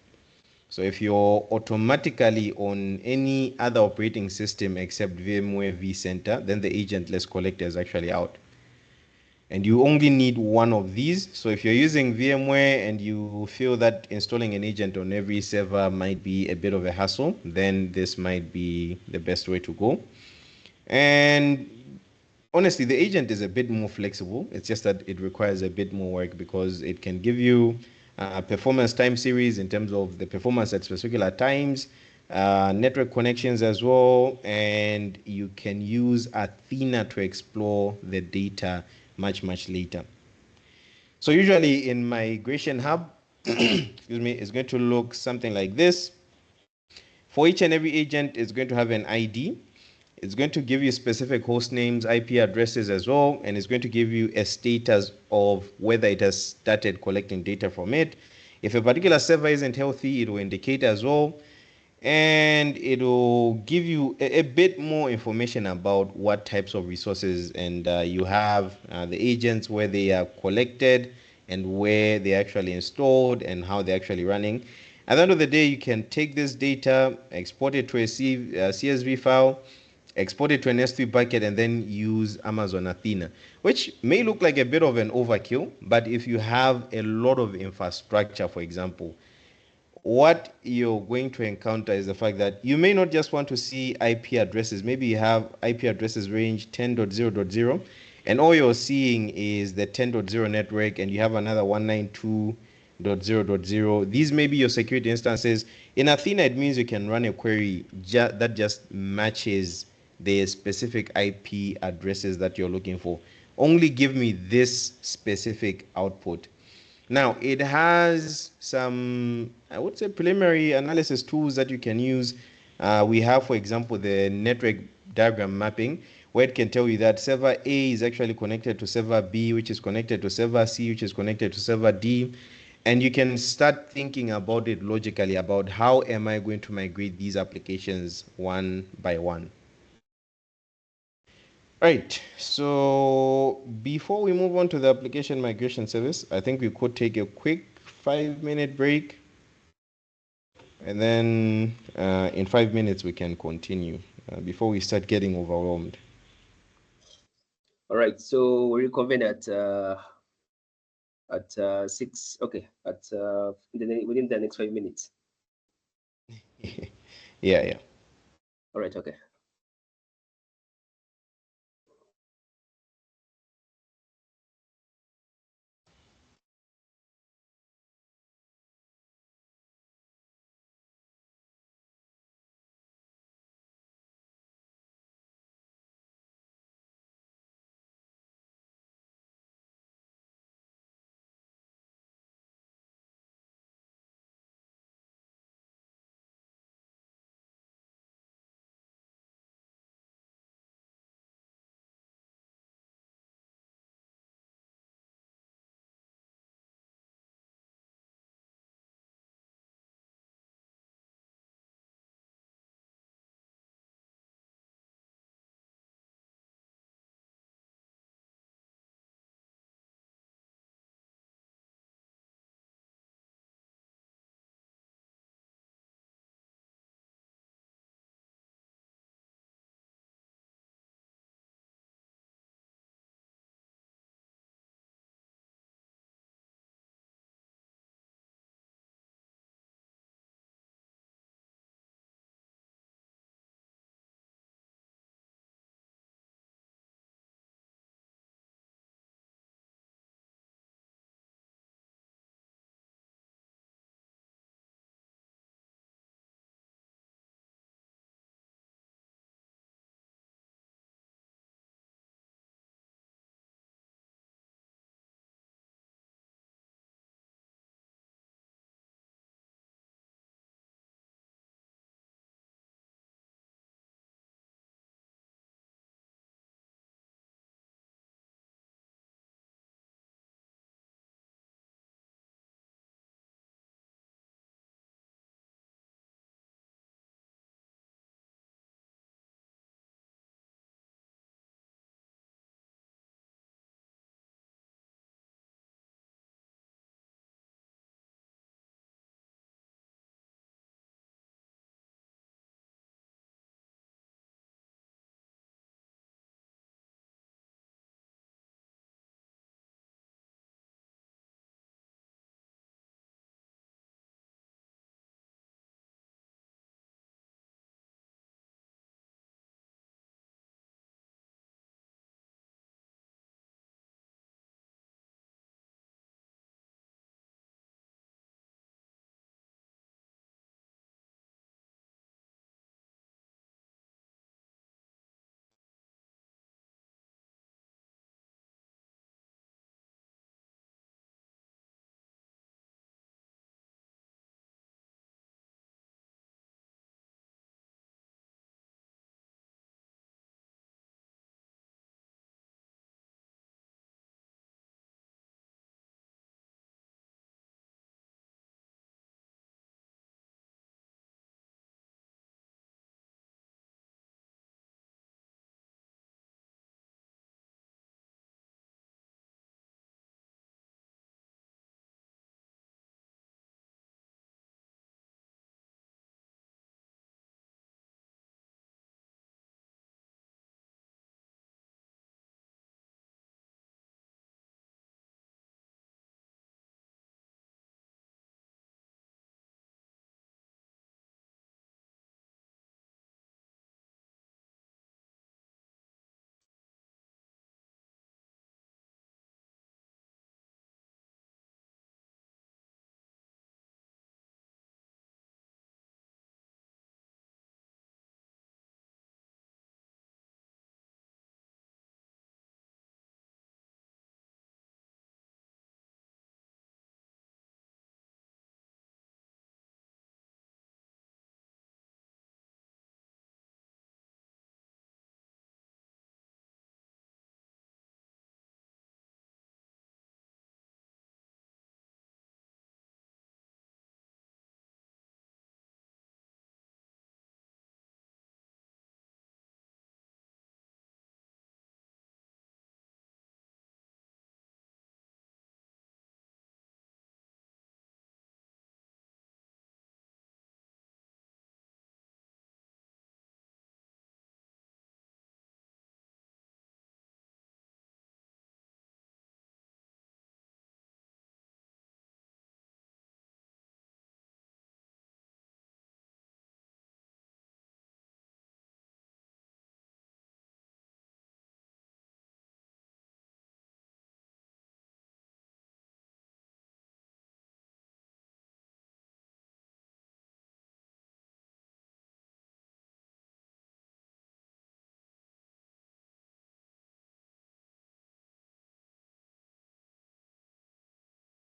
So if you're automatically on any other operating system except VMware vCenter, then the agentless collector is actually out. And you only need one of these. So if you're using VMware and you feel that installing an agent on every server might be a bit of a hassle, then this might be the best way to go. And honestly, the agent is a bit more flexible. It's just that it requires a bit more work, because it can give you performance time series in terms of the performance at particular times, network connections as well, and you can use Athena to explore the data much later. So usually in Migration Hub, excuse me, it's going to look something like this. For each and every agent, it's going to have an ID. It's going to give you specific host names, IP addresses as well, and it's going to give you a status of whether it has started collecting data from it. If a particular server isn't healthy, it will indicate as well, and it will give you a bit more information about what types of resources and you have the agents, where they are collected and where they're actually installed and how they're actually running. At the end of the day, you can take this data, export it to a CSV file, export it to an S3 bucket, and then use Amazon Athena, which may look like a bit of an overkill, but if you have a lot of infrastructure, for example, what you're going to encounter is the fact that you may not just want to see IP addresses. Maybe you have IP addresses range 10.0.0, and all you're seeing is the 10.0 network, and you have another 192.0.0. These may be your security instances. In Athena, it means you can run a query that just matches the specific IP addresses that you're looking for. Only give me this specific output. Now, it has some, I would say, preliminary analysis tools that you can use. We have, for example, the network diagram mapping, where it can tell you that server A is actually connected to server B, which is connected to server C, which is connected to server D. And you can start thinking about it logically about how am I going to migrate these applications one by one. Right. So before we move on to the application migration service, I think we could take a quick 5-minute break, and then in 5 minutes we can continue before we start getting overwhelmed. All right. So we'll reconvene at 6. Okay. Within the next 5 minutes. Yeah. All right. Okay.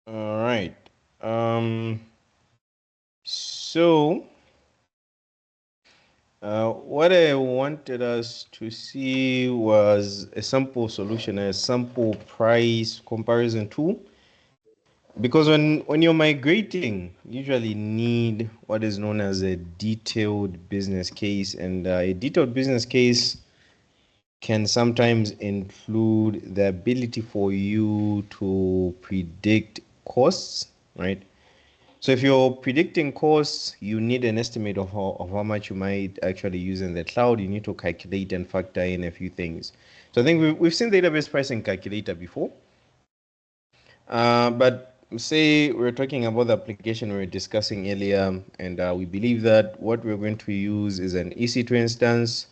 All right. So what I wanted us to see was a sample solution, a sample price comparison tool. Because when you're migrating, you usually need what is known as a detailed business case, and a detailed business case can sometimes include the ability for you to predict costs, right? So if you're predicting costs, you need an estimate of how much you might actually use in the cloud. You need to calculate and factor in a few things. So I think we've seen the AWS pricing calculator before. But say we're talking about the application we were discussing earlier, and we believe that what we're going to use is an EC2 instance.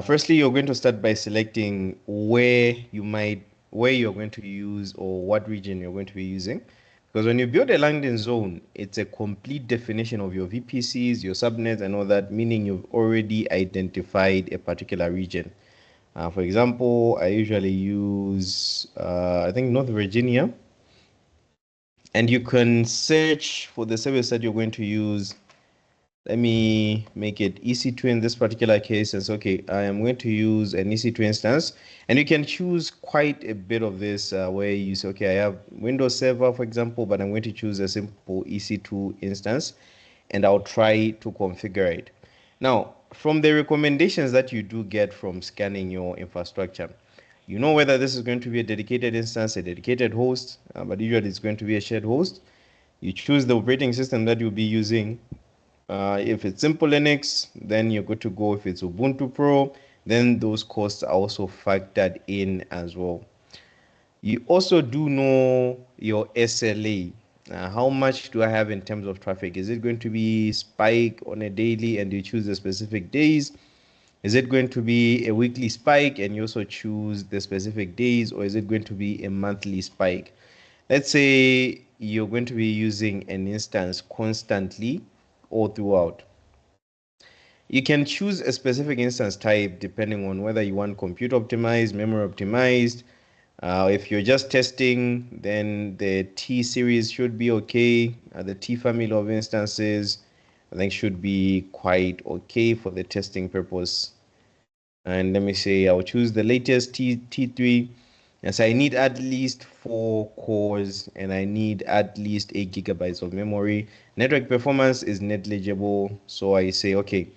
Firstly, you're going to start by selecting where you're going to use or what region you're going to be using. Because when you build a landing zone, it's a complete definition of your VPCs, your subnets, and all that, meaning you've already identified a particular region. For example, I usually use, I think, North Virginia, and you can search for the service that you're going to use. Let me make it EC2 in this particular case. It's okay. I am going to use an EC2 instance, and you can choose quite a bit of this where you say, okay, I have Windows Server, for example, but I'm going to choose a simple EC2 instance, and I'll try to configure it. Now, from the recommendations that you do get from scanning your infrastructure, you know whether this is going to be a dedicated instance, a dedicated host, but usually it's going to be a shared host. You choose the operating system that you'll be using. If it's simple Linux, then you're good to go. If it's Ubuntu Pro, then those costs are also factored in as well. You also do know your SLA. How much do I have in terms of traffic? Is it going to be spike on a daily and you choose the specific days? Is it going to be a weekly spike and you also choose the specific days, or is it going to be a monthly spike? Let's say you're going to be using an instance constantly all throughout. You can choose a specific instance type depending on whether you want compute optimized, memory optimized. If you're just testing, then the T series should be okay. The T family of instances, I think, should be quite okay for the testing purpose. And let me say I'll choose the latest T3. Yes, I need at least 4 cores and I need at least 8 GB of memory. Network performance is negligible, so I say okay.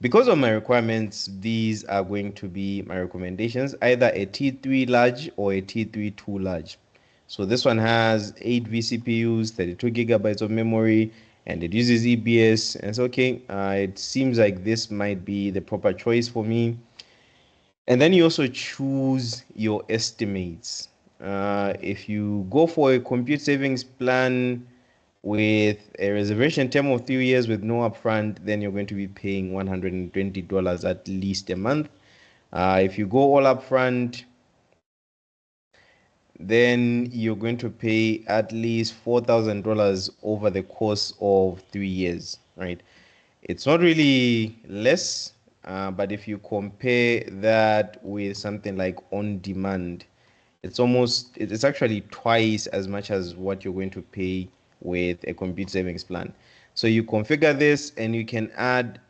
Because of my requirements, these are going to be my recommendations, either a T3 large or a T3 2 large. So this one has 8 vCPUs, 32 GB of memory, and it uses EBS. And it's okay. It seems like this might be the proper choice for me. And then you also choose your estimates. If you go for a compute savings plan with a reservation term of 3 years with no upfront, then you're going to be paying $120 at least a month. If you go all upfront, then you're going to pay at least $4,000 over the course of 3 years, right? It's not really less, but if you compare that with something like on demand, it's actually twice as much as what you're going to pay with a compute savings plan. So you configure this and you can add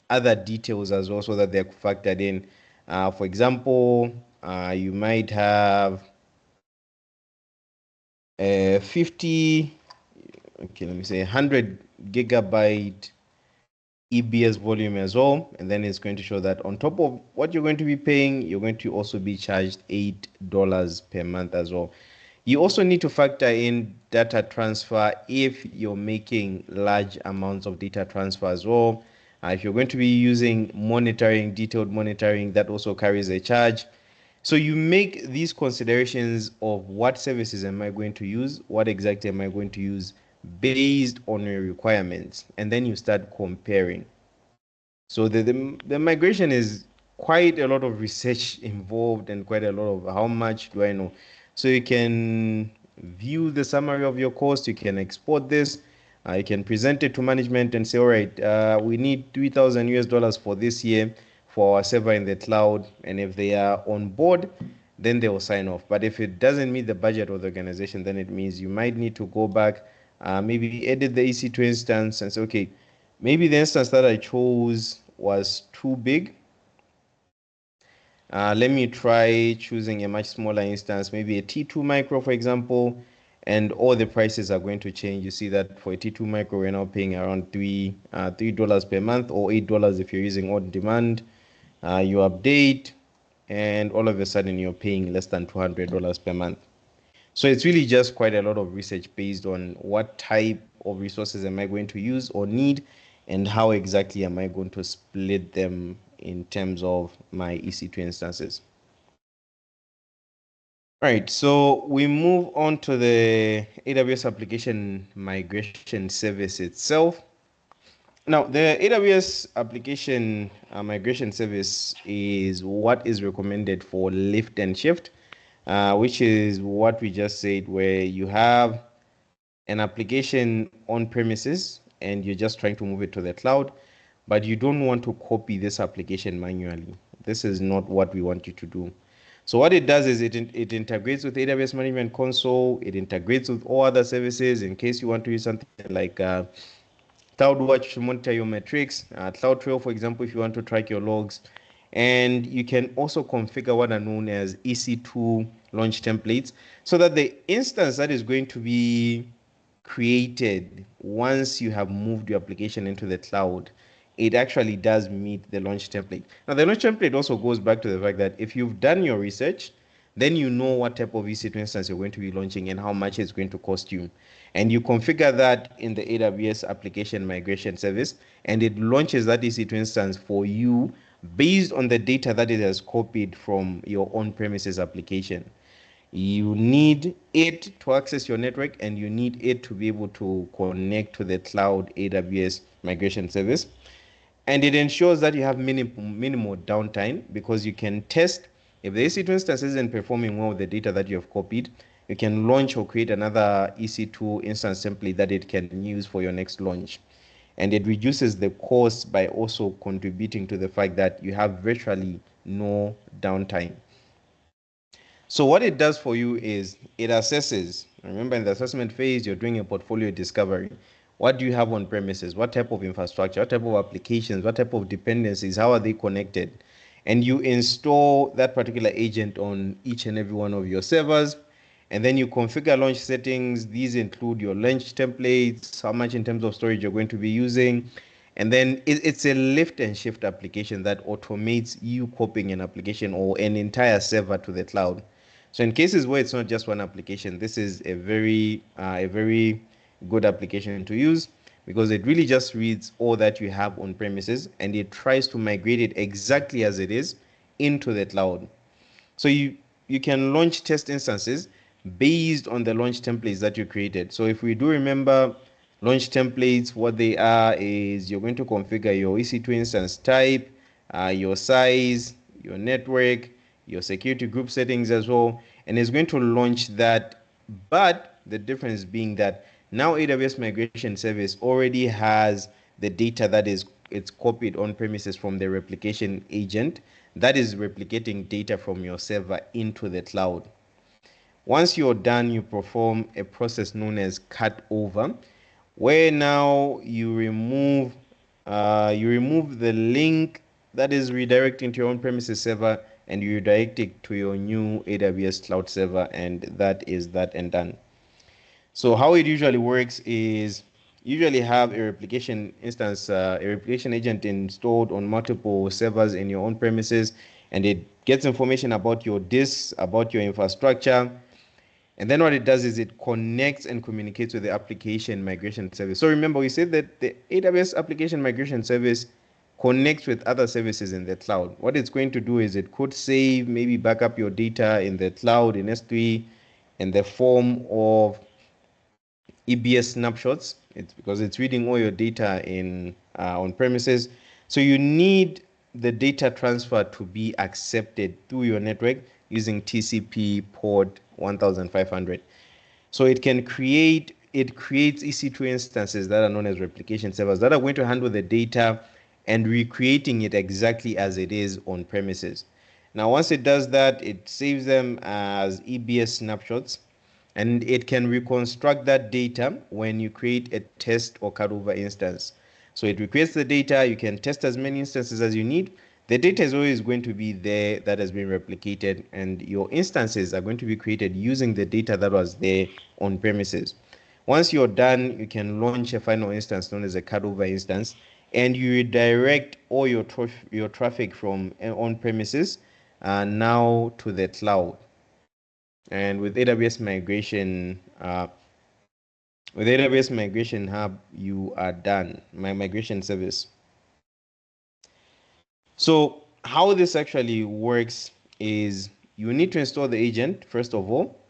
other details as well so that they're factored in. For example, you might have 50, okay, let me say 100 GB EBS volume as well, and then it's going to show that on top of what you're going to be paying, you're going to also be charged $8 per month as well. You also need to factor in data transfer if you're making large amounts of data transfer as well. If you're going to be using monitoring, detailed monitoring, that also carries a charge. So you make these considerations of what services am I going to use, what exactly am I going to use based on your requirements, and then you start comparing. So the migration is quite a lot of research involved and quite a lot of how much do I know. So you can view the summary of your cost, you can export this, you can present it to management and say, all right, we need 3,000 US dollars for this year for our server in the cloud. And if they are on board, then they will sign off. But if it doesn't meet the budget of the organization, then it means you might need to go back, maybe edit the EC2 instance and say, okay, maybe the instance that I chose was too big. Let me try choosing a much smaller instance, maybe a T2 micro, for example, and all the prices are going to change. You see that for a T2 micro, we're now paying around $3 per month, or $8 if you're using on demand. You update, and all of a sudden you're paying less than $200 per month. So it's really just quite a lot of research based on what type of resources am I going to use or need, and how exactly am I going to split them in terms of my EC2 instances. All right, so we move on to the AWS application migration service itself. Now, the AWS application migration service is what is recommended for lift and shift, which is what we just said, where you have an application on premises and you're just trying to move it to the cloud, but you don't want to copy this application manually. This is not what we want you to do. So what it does is it integrates with AWS Management Console. It integrates with all other services in case you want to use something like CloudWatch to monitor your metrics, CloudTrail, for example, if you want to track your logs. And you can also configure what are known as EC2 launch templates, so that the instance that is going to be created once you have moved your application into the cloud, it actually does meet the launch template. Now, the launch template also goes back to the fact that if you've done your research, then you know what type of EC2 instance you're going to be launching and how much it's going to cost you. And you configure that in the AWS application migration service, and it launches that EC2 instance for you based on the data that it has copied from your on-premises application. You need it to access your network, and you need it to be able to connect to the cloud AWS migration service. And it ensures that you have minimal downtime, because you can test if the EC2 instance isn't performing well with the data that you have copied. You can launch or create another EC2 instance template that it can use for your next launch. And it reduces the cost by also contributing to the fact that you have virtually no downtime. So what it does for you is it assesses. Remember, in the assessment phase, you're doing a portfolio discovery. What do you have on premises? What type of infrastructure? What type of applications? What type of dependencies? How are they connected? And you install that particular agent on each and every one of your servers. And then you configure launch settings. These include your launch templates, how much in terms of storage you're going to be using. And then it's a lift and shift application that automates you copying an application or an entire server to the cloud. So in cases where it's not just one application, this is a very good application to use, because it really just reads all that you have on premises and it tries to migrate it exactly as it is into the cloud. So you can launch test instances based on the launch templates that you created. So if we do remember launch templates, what they are is you're going to configure your EC2 instance type, your size, your network, your security group settings as well, and it's going to launch that. But the difference being that now AWS Migration Service already has the data that is it's copied on premises from the replication agent that is replicating data from your server into the cloud. Once you're done, you perform a process known as cut over, where now you remove the link that is redirecting to your on-premises server, and you redirect it to your new AWS cloud server, and that is that and done. So how it usually works is you usually have a replication instance, a replication agent installed on multiple servers in your own premises, and it gets information about your disks, about your infrastructure. And then what it does is it connects and communicates with the application migration service. So remember, we said that the AWS application migration service connects with other services in the cloud. What it's going to do is it could save, maybe back up your data in the cloud in S3 in the form of EBS snapshots. It's because it's reading all your data in on premises. So you need the data transfer to be accepted through your network using TCP port 1500. So it creates EC2 instances that are known as replication servers that are going to handle the data and recreating it exactly as it is on premises. Now, once it does that, it saves them as EBS snapshots, and it can reconstruct that data when you create a test or cutover instance. So it requests the data, you can test as many instances as you need. The data is always going to be there that has been replicated, and your instances are going to be created using the data that was there on premises. Once you're done, you can launch a final instance known as a cutover instance, and you redirect all your traffic from on premises now to the cloud. And with AWS Migration Hub, you are done. My migration service. So how this actually works is you need to install the agent first of all,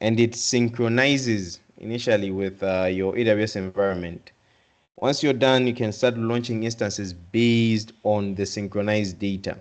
and it synchronizes initially with your AWS environment. Once you're done, you can start launching instances based on the synchronized data.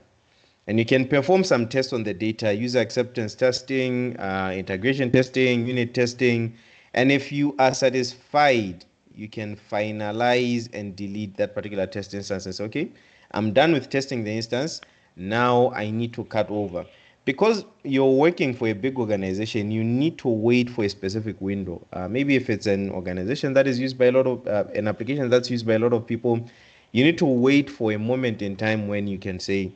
And you can perform some tests on the data, user acceptance testing, integration testing, unit testing. And if you are satisfied, you can finalize and delete that particular test instance and say, okay, I'm done with testing the instance. Now I need to cut over. Because you're working for a big organization, you need to wait for a specific window. Maybe if it's an organization that is used by a lot of, an application that's used by a lot of people, you need to wait for a moment in time when you can say,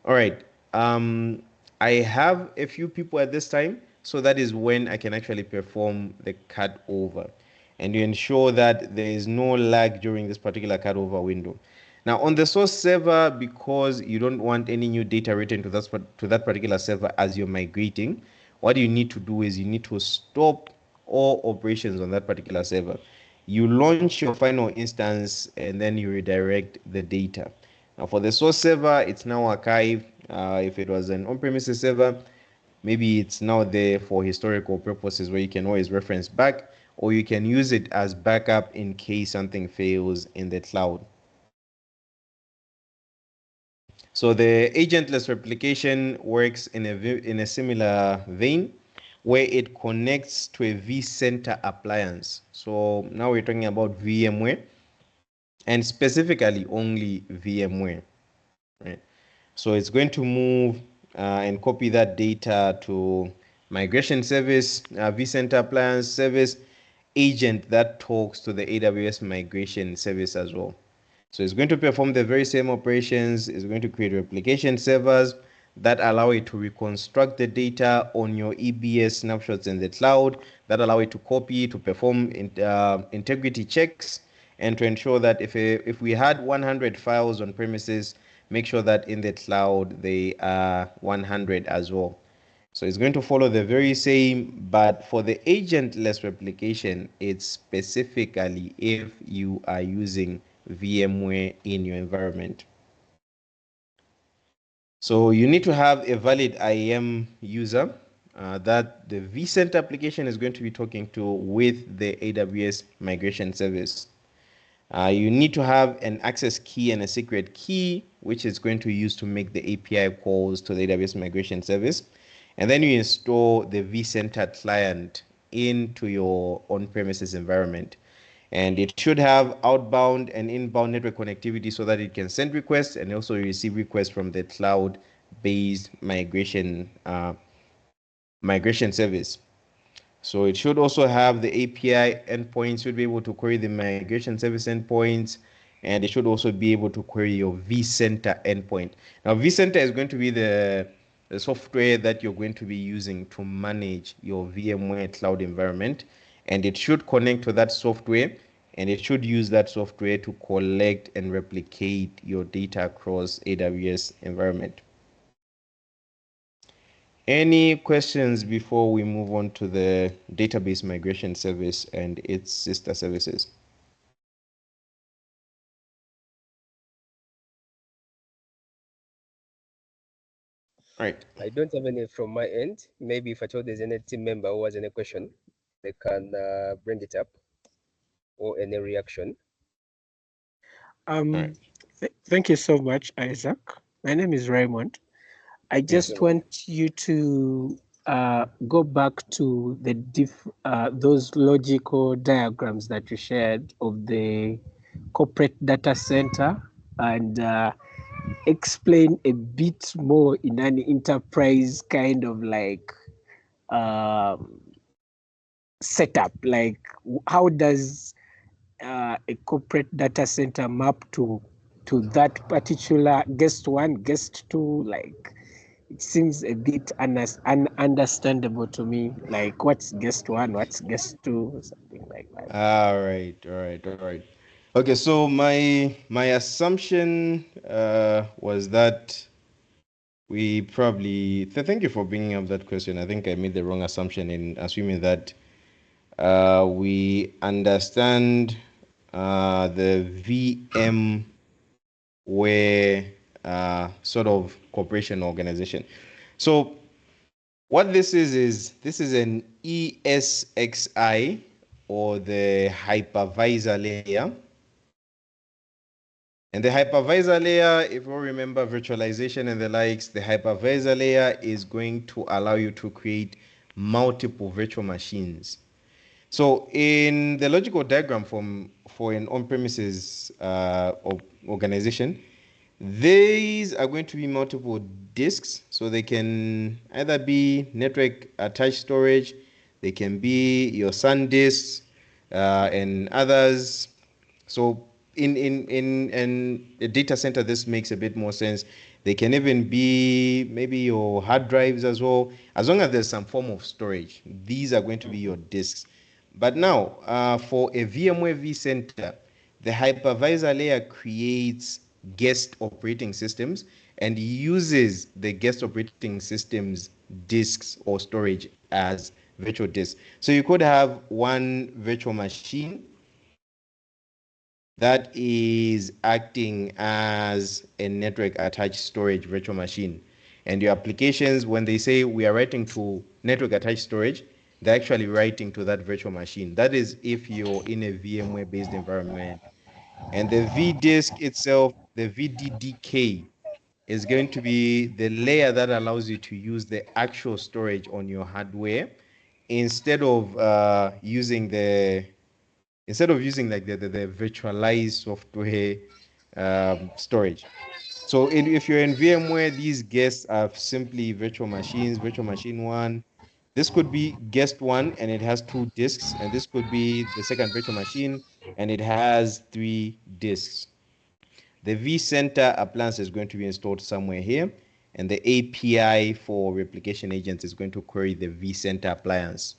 all right, I have a few people at this time, so that is when I can actually perform the cut over. And you ensure that there is no lag during this particular cut over window. Now, on the source server, because you don't want any new data written to that particular server as you're migrating, what you need to do is you need to stop all operations on that particular server. You launch your final instance and then you redirect the data. Now, for the source server, it's now archived. If it was an on-premises server, maybe it's now there for historical purposes where you can always reference back, or you can use it as backup in case something fails in the cloud. So the agentless replication works in a similar vein where it connects to a vCenter appliance. So now we're talking about VMware, and specifically only VMware, right? So it's going to move and copy that data to migration service, vCenter appliance service agent that talks to the AWS migration service as well. So it's going to perform the very same operations. It's going to create replication servers that allow it to reconstruct the data on your EBS snapshots in the cloud, that allow it to copy, to perform integrity checks, and to ensure that if we had 100 files on premises, make sure that in the cloud they are 100 as well. So it's going to follow the very same, but for the agentless replication, it's specifically if you are using VMware in your environment. So you need to have a valid IAM user that the vCenter application is going to be talking to with the AWS migration service. You need to have an access key and a secret key, which is going to use to make the API calls to the AWS migration service. And then you install the vCenter client into your on-premises environment. And it should have outbound and inbound network connectivity so that it can send requests and also receive requests from the cloud-based migration service. So it should also have the API endpoints, should be able to query the migration service endpoints, and it should also be able to query your vCenter endpoint. Now, vCenter is going to be the software that you're going to be using to manage your VMware cloud environment, and it should connect to that software, and it should use that software to collect and replicate your data across AWS environment. Any questions before we move on to the database migration service and its sister services? Right. I don't have any from my end. Maybe if at all there's any team member who has any question, they can bring it up, or any reaction. Right. Thank you so much, Isaac. My name is Raymond. I just want you to go back to the those logical diagrams that you shared of the corporate data center and explain a bit more in an enterprise kind of like setup? Like, how does a corporate data center map to that particular guest one, guest two? Like, it seems a bit ununderstandable to me. Like, what's guest one, what's guest two, or something like that. All right. Okay, so my assumption was that we probably thank you for bringing up that question. I think I made the wrong assumption in assuming that we understand the VM where sort of corporation organization. So what this is this is an ESXi, or the hypervisor layer. And the hypervisor layer, if you remember virtualization and the likes, the hypervisor layer is going to allow you to create multiple virtual machines. So in the logical diagram for an on-premises organization, these are going to be multiple disks. So they can either be network attached storage, they can be your SAN disks, and others. So in a data center, this makes a bit more sense. They can even be maybe your hard drives as well, as long as there's some form of storage. These are going to be your disks. But now, for a VMware vCenter, the hypervisor layer creates guest operating systems and uses the guest operating systems disks or storage as virtual disks. So you could have one virtual machine that is acting as a network attached storage virtual machine. And your applications, when they say we are writing to network attached storage, they're actually writing to that virtual machine. That is if you're in a VMware based environment. And the vDisk itself, the VDDK, is going to be the layer that allows you to use the actual storage on your hardware instead of using like the virtualized software storage. So if you're in VMware, these guests are simply virtual machines, virtual machine one. This could be guest one and it has 2 disks, and this could be the second virtual machine and it has 3 disks. The vCenter appliance is going to be installed somewhere here, and the API for replication agents is going to query the vCenter appliance.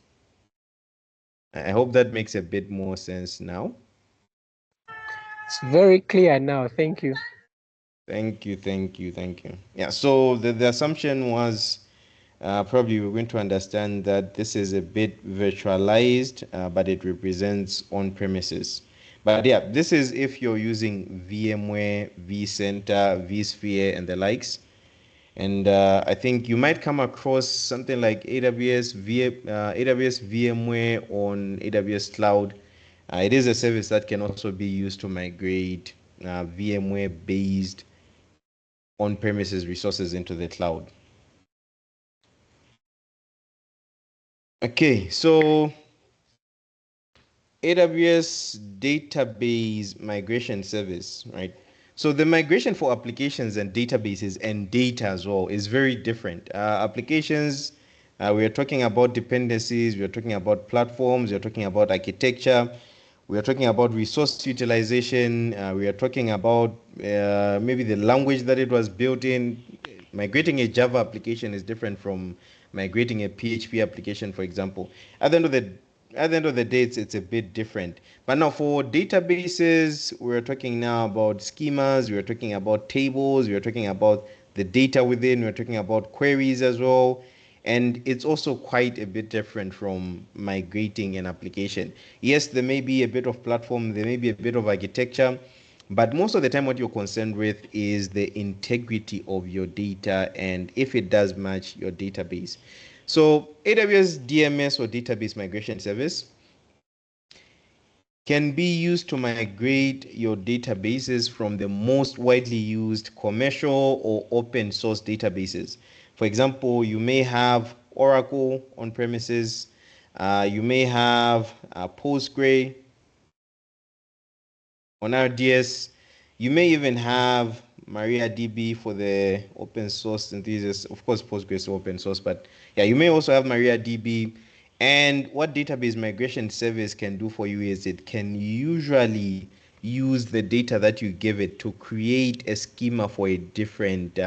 I hope that makes a bit more sense now. It's very clear now. Thank you. Thank you. Yeah, so the assumption was probably we're going to understand that this is a bit virtualized, but it represents on-premises. But yeah, this is if you're using VMware, vCenter, vSphere, and the likes. And I think you might come across something like AWS VMware on AWS Cloud. It is a service that can also be used to migrate VMware-based on-premises resources into the cloud. Okay, so AWS database migration service, right? So the migration for applications and databases and data as well is very different. Applications, we are talking about dependencies, we are talking about platforms, we are talking about architecture, we are talking about resource utilization, we are talking about maybe the language that it was built in. Migrating a Java application is different from migrating a PHP application, for example. At the end of the day, it's a bit different. But now for databases, we're talking now about schemas, we're talking about tables, we're talking about the data within, we're talking about queries as well. And it's also quite a bit different from migrating an application. Yes, there may be a bit of platform, there may be a bit of architecture, but most of the time what you're concerned with is the integrity of your data and if it does match your database. So AWS DMS, or database migration service, can be used to migrate your databases from the most widely used commercial or open source databases. For example, you may have Oracle on premises, you may have Postgre on RDS, you may even have MariaDB for the open source enthusiasts. Of course, Postgres is open source, but yeah, you may also have MariaDB. And what database migration service can do for you is it can usually use the data that you give it to create a schema for a different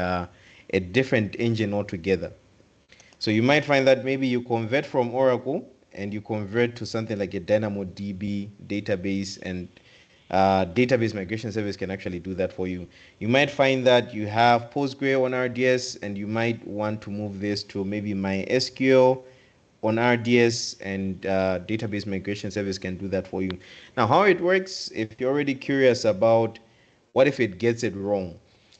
engine altogether. So you might find that maybe you convert from Oracle and you convert to something like a DynamoDB database, and database migration service can actually do that for you. You might find that you have Postgre on RDS and you might want to move this to maybe MySQL on RDS, and database migration service can do that for you. Now, how it works, if you're already curious about what if it gets it wrong.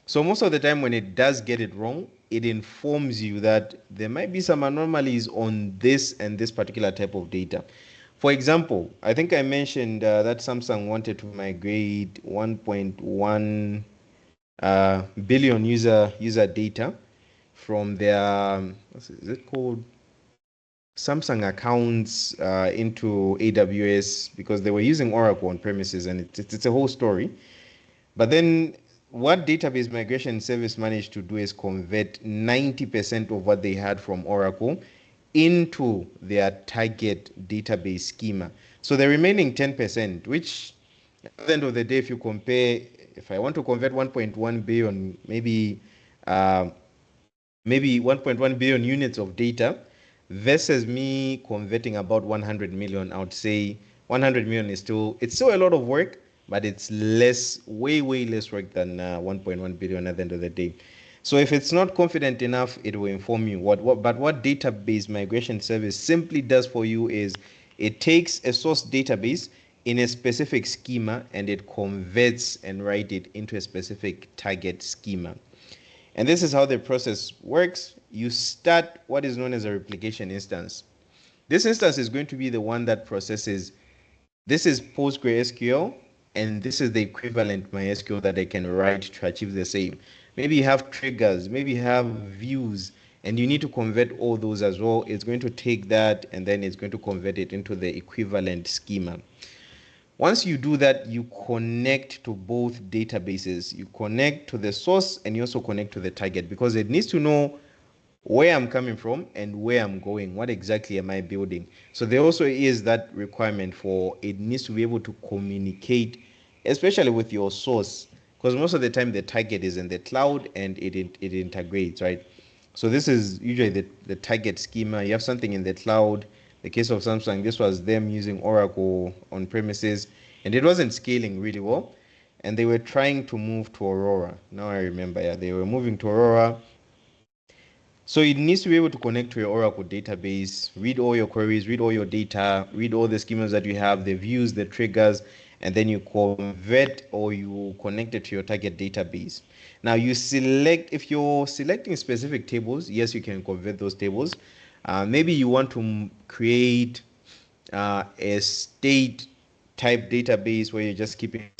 So most of the time when it does get it wrong, it informs you that there might be some anomalies on this and this particular type of data. For example, I think I mentioned that Samsung wanted to migrate 1.1 billion user data from their, is it called, Samsung accounts into AWS, because they were using Oracle on premises, and it's a whole story. But then what database migration service managed to do is convert 90% of what they had from Oracle into their target database schema. So the remaining 10%, which at the end of the day, if you compare, if I want to convert 1.1 billion, maybe 1.1 billion units of data versus me converting about 100 million, I would say 100 million is still a lot of work, but it's way less work than 1.1 billion at the end of the day. So if it's not confident enough, it will inform you. But what database migration service simply does for you is it takes a source database in a specific schema and it converts and write it into a specific target schema. And this is how the process works. You start what is known as a replication instance. This instance is going to be the one that processes, this is PostgreSQL, and this is the equivalent MySQL that I can write to achieve the same. Maybe you have triggers, maybe you have views, and you need to convert all those as well. It's going to take that and then it's going to convert it into the equivalent schema. Once you do that, you connect to both databases. You connect to the source and you also connect to the target, because it needs to know where I'm coming from and where I'm going. What exactly am I building? So there also is that requirement for it needs to be able to communicate, especially with your source, because most of the time the target is in the cloud and it integrates, right? So this is usually the target schema. You have something in the cloud. The case of Samsung, this was them using Oracle on premises, and it wasn't scaling really well. And they were trying to move to Aurora. Now I remember, yeah, they were moving to Aurora. So it needs to be able to connect to your Oracle database, read all your queries, read all your data, read all the schemas that you have, the views, the triggers, and then you convert or you connect it to your target database. Now you select, if you're selecting specific tables, yes, you can convert those tables. Maybe you want to create a state type database where you're just keeping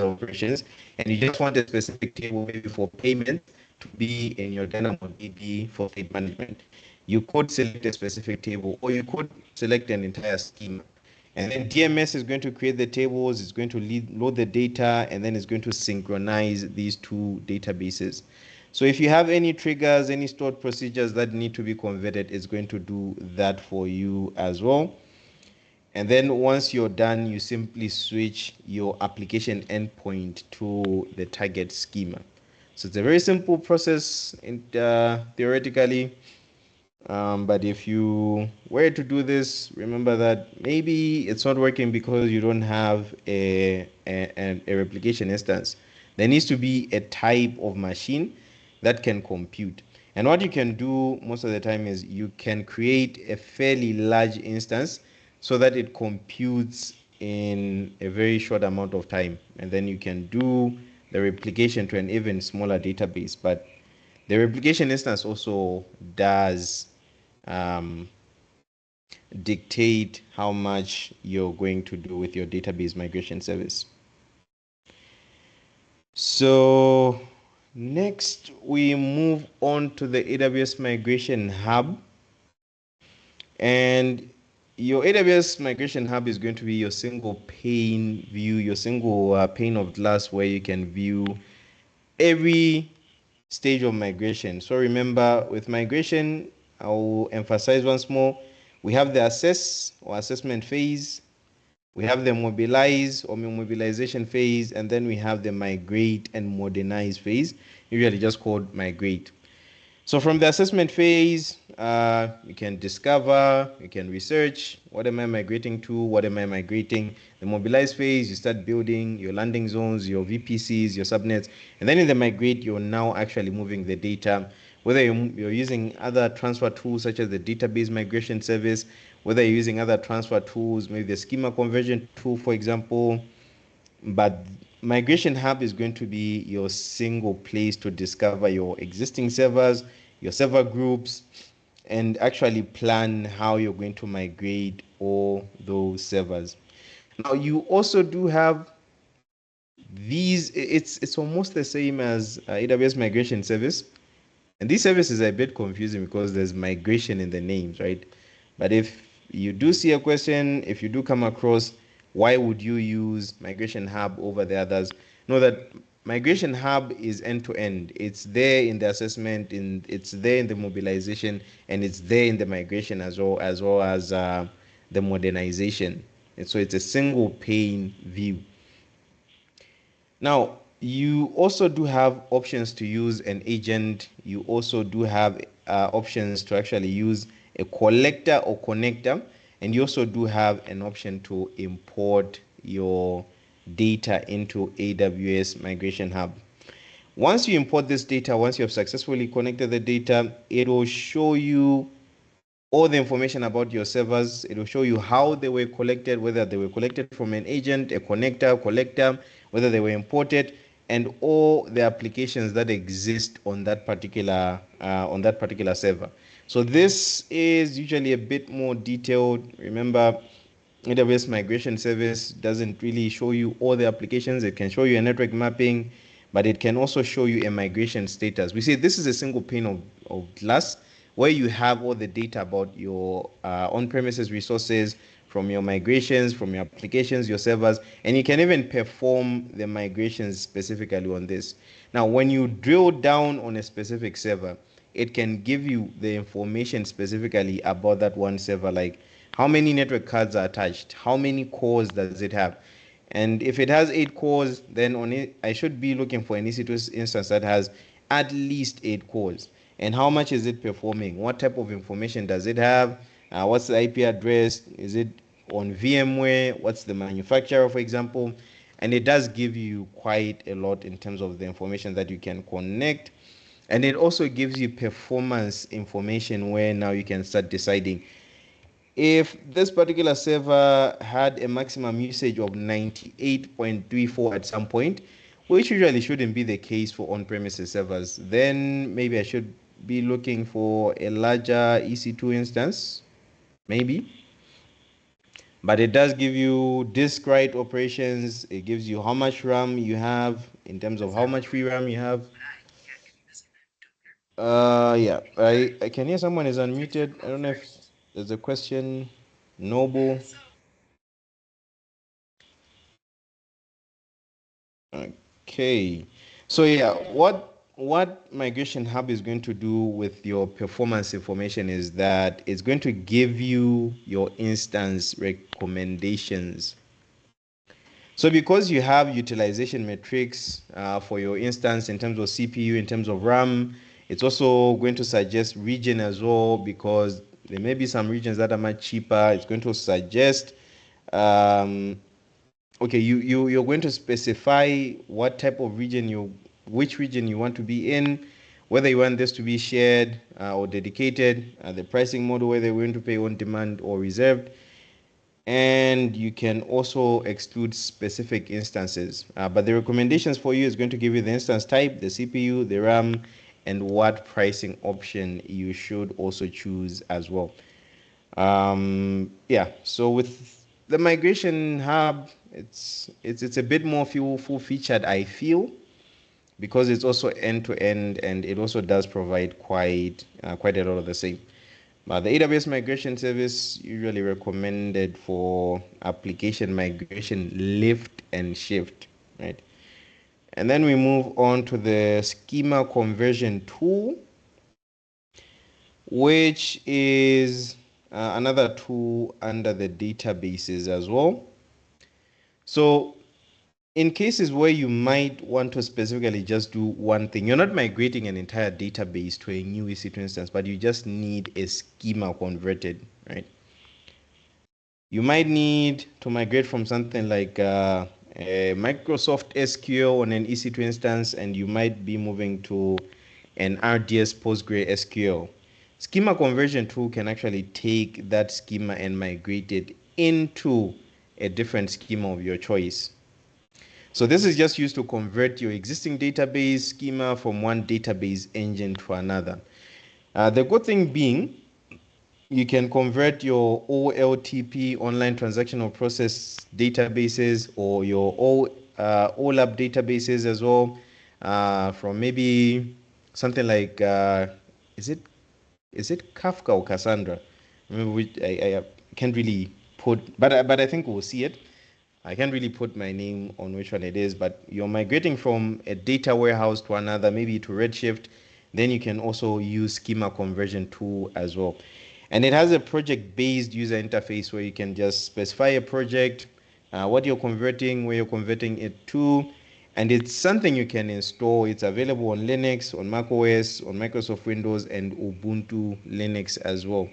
operations, and you just want a specific table maybe for payment to be in your DynamoDB for state management. You could select a specific table, or you could select an entire schema. And then DMS is going to create the tables, it's going to load the data, and then it's going to synchronize these two databases. So if you have any triggers, any stored procedures that need to be converted, it's going to do that for you as well. And then once you're done, you simply switch your application endpoint to the target schema. So it's a very simple process theoretically. But if you were to do this, remember that maybe it's not working because you don't have a replication instance. There needs to be a type of machine that can compute. And what you can do most of the time is you can create a fairly large instance so that it computes in a very short amount of time. And then you can do the replication to an even smaller database. But the replication instance also does dictate how much you're going to do with your database migration service. So next we move on to the AWS Migration Hub. And your AWS Migration Hub is going to be your single pane view, your single pane of glass where you can view every stage of migration. So remember, with migration, I'll emphasize once more, we have the assess or assessment phase, we have the mobilize or mobilization phase, and then we have the migrate and modernize phase, usually just called migrate. So from the assessment phase, you can discover, you can research, what am I migrating to, what am I migrating? The mobilize phase, you start building your landing zones, your VPCs, your subnets, and then in the migrate, you're now actually moving the data, whether you're using other transfer tools such as the database migration service, whether you're using other transfer tools, maybe the schema conversion tool, for example, but Migration Hub is going to be your single place to discover your existing servers, your server groups, and actually plan how you're going to migrate all those servers. Now, you also do have these, it's almost the same as AWS Migration Service. And these services are a bit confusing because there's migration in the names, right? But if you do see a question, if you do come across why would you use Migration Hub over the others, know that Migration Hub is end to end. It's there in the assessment, it's there in the mobilization, and it's there in the migration as well as the modernization. And so it's a single pane view. Now, you also do have options to use an agent. You also do have options to actually use a collector or connector. And you also do have an option to import your data into AWS Migration Hub. Once you import this data, once you have successfully connected the data, it will show you all the information about your servers. It will show you how they were collected, whether they were collected from an agent, a connector, collector, whether they were imported, and all the applications that exist on that particular server. So this is usually a bit more detailed. Remember, AWS Migration Service doesn't really show you all the applications. It can show you a network mapping, but it can also show you a migration status. We say this is a single pane of glass where you have all the data about your on-premises resources, from your migrations, from your applications, your servers, and you can even perform the migrations specifically on this. Now, when you drill down on a specific server, it can give you the information specifically about that one server, like how many network cards are attached, how many cores does it have. And if it has 8 cores, then on it, I should be looking for an EC2 instance that has at least 8 cores. And how much is it performing? What type of information does it have? What's the IP address? Is it on VMware? What's the manufacturer, for example? And it does give you quite a lot in terms of the information that you can connect. And it also gives you performance information where now you can start deciding if this particular server had a maximum usage of 98.34 at some point, which usually shouldn't be the case for on-premises servers, then maybe I should be looking for a larger EC2 instance, maybe. But it does give you disk write operations. It gives you how much RAM you have in terms of how much free RAM you have. Yeah, I can hear someone is unmuted. I don't know if there's a question. Noble. Okay. So yeah, what Migration Hub is going to do with your performance information is that it's going to give you your instance recommendations. So because you have utilization metrics for your instance in terms of CPU, in terms of RAM, it's also going to suggest region as well, because there may be some regions that are much cheaper. It's going to suggest okay, you're going to specify what type of region which region you want to be in, whether you want this to be shared or dedicated, the pricing model, whether you're going to pay on demand or reserved. And you can also exclude specific instances. But the recommendations for you is going to give you the instance type, the CPU, the RAM, and what pricing option you should also choose as well. Yeah, so with the Migration Hub, it's a bit more full featured, I feel, because it's also end to end, and it also does provide quite a lot of the same. The AWS Migration Service usually recommended for application migration lift and shift, right? And then we move on to the schema conversion tool, which is another tool under the databases as well. So in cases where you might want to specifically just do one thing, you're not migrating an entire database to a new EC2 instance, but you just need a schema converted, right? You might need to migrate from something like a Microsoft SQL on an EC2 instance, and you might be moving to an RDS PostgreSQL. Schema conversion tool can actually take that schema and migrate it into a different schema of your choice. So this is just used to convert your existing database schema from one database engine to another. The good thing being, you can convert your OLTP online transactional process databases or your OLAP databases as well from maybe something like is it Kafka or Cassandra? I can't really put, but I think we'll see it. I can't really put my name on which one it is, but you're migrating from a data warehouse to another, maybe to Redshift. Then you can also use schema conversion tool as well. And it has a project-based user interface where you can just specify a project, what you're converting, where you're converting it to, and it's something you can install. It's available on Linux, on macOS, on Microsoft Windows, and Ubuntu Linux as well.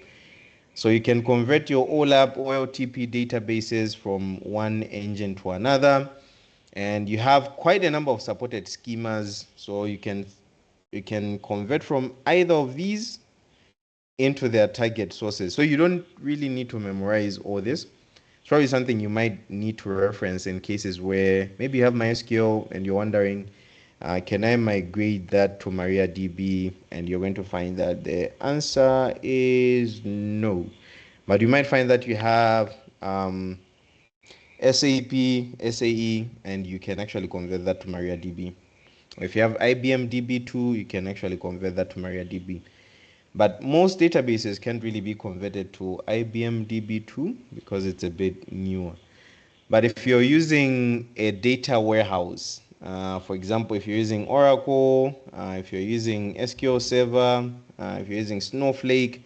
So you can convert your OLAP, OLTP databases from one engine to another, and you have quite a number of supported schemas. So you can convert from either of these into their target sources. So you don't really need to memorize all this. It's probably something you might need to reference in cases where maybe you have MySQL and you're wondering, can I migrate that to MariaDB? And you're going to find that the answer is no. But you might find that you have SAP, SAE, and you can actually convert that to MariaDB. If you have IBM DB2, you can actually convert that to MariaDB. But most databases can't really be converted to IBM DB2 because it's a bit newer. But if you're using a data warehouse, for example, if you're using Oracle, if you're using SQL Server, if you're using Snowflake,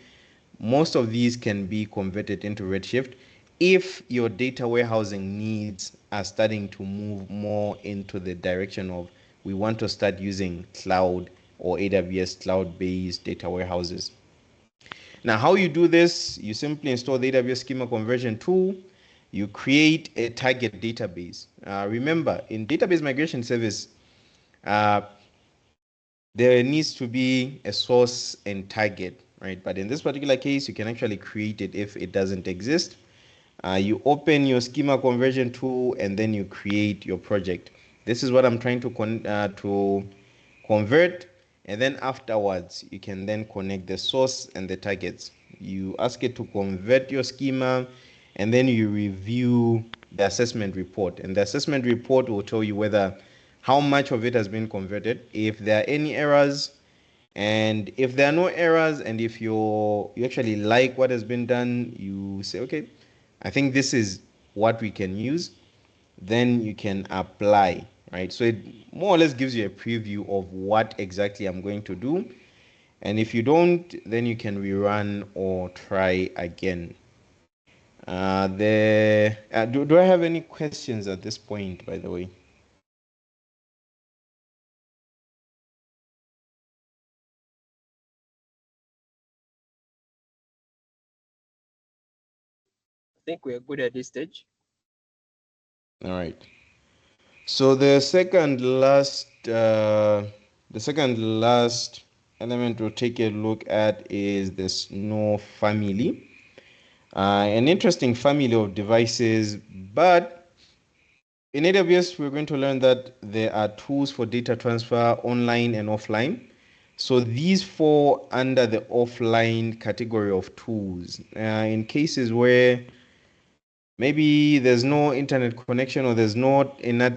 most of these can be converted into Redshift if your data warehousing needs are starting to move more into the direction of we want to start using cloud or AWS cloud-based data warehouses. Now, how you do this, you simply install the AWS schema conversion tool. You create a target database. Remember, in database migration service, there needs to be a source and target, right? But in this particular case, you can actually create it if it doesn't exist. You open your schema conversion tool and then you create your project. This is what I'm trying to convert, and then afterwards you can then connect the source and the targets. You ask it to convert your schema, and then you review the assessment report, and the assessment report will tell you whether how much of it has been converted, if there are any errors, and if there are no errors, and if you actually like what has been done, you say, okay, I think this is what we can use, then you can apply, right? So it more or less gives you a preview of what exactly I'm going to do. And if you don't, then you can rerun or try again. Do I have any questions at this point, by the way? I think we're good at this stage. All right. So the second last element we'll take a look at is the Snow family. An interesting family of devices, but in AWS, we're going to learn that there are tools for data transfer online and offline. So these fall under the offline category of tools. In cases where maybe there's no internet connection or there's not enough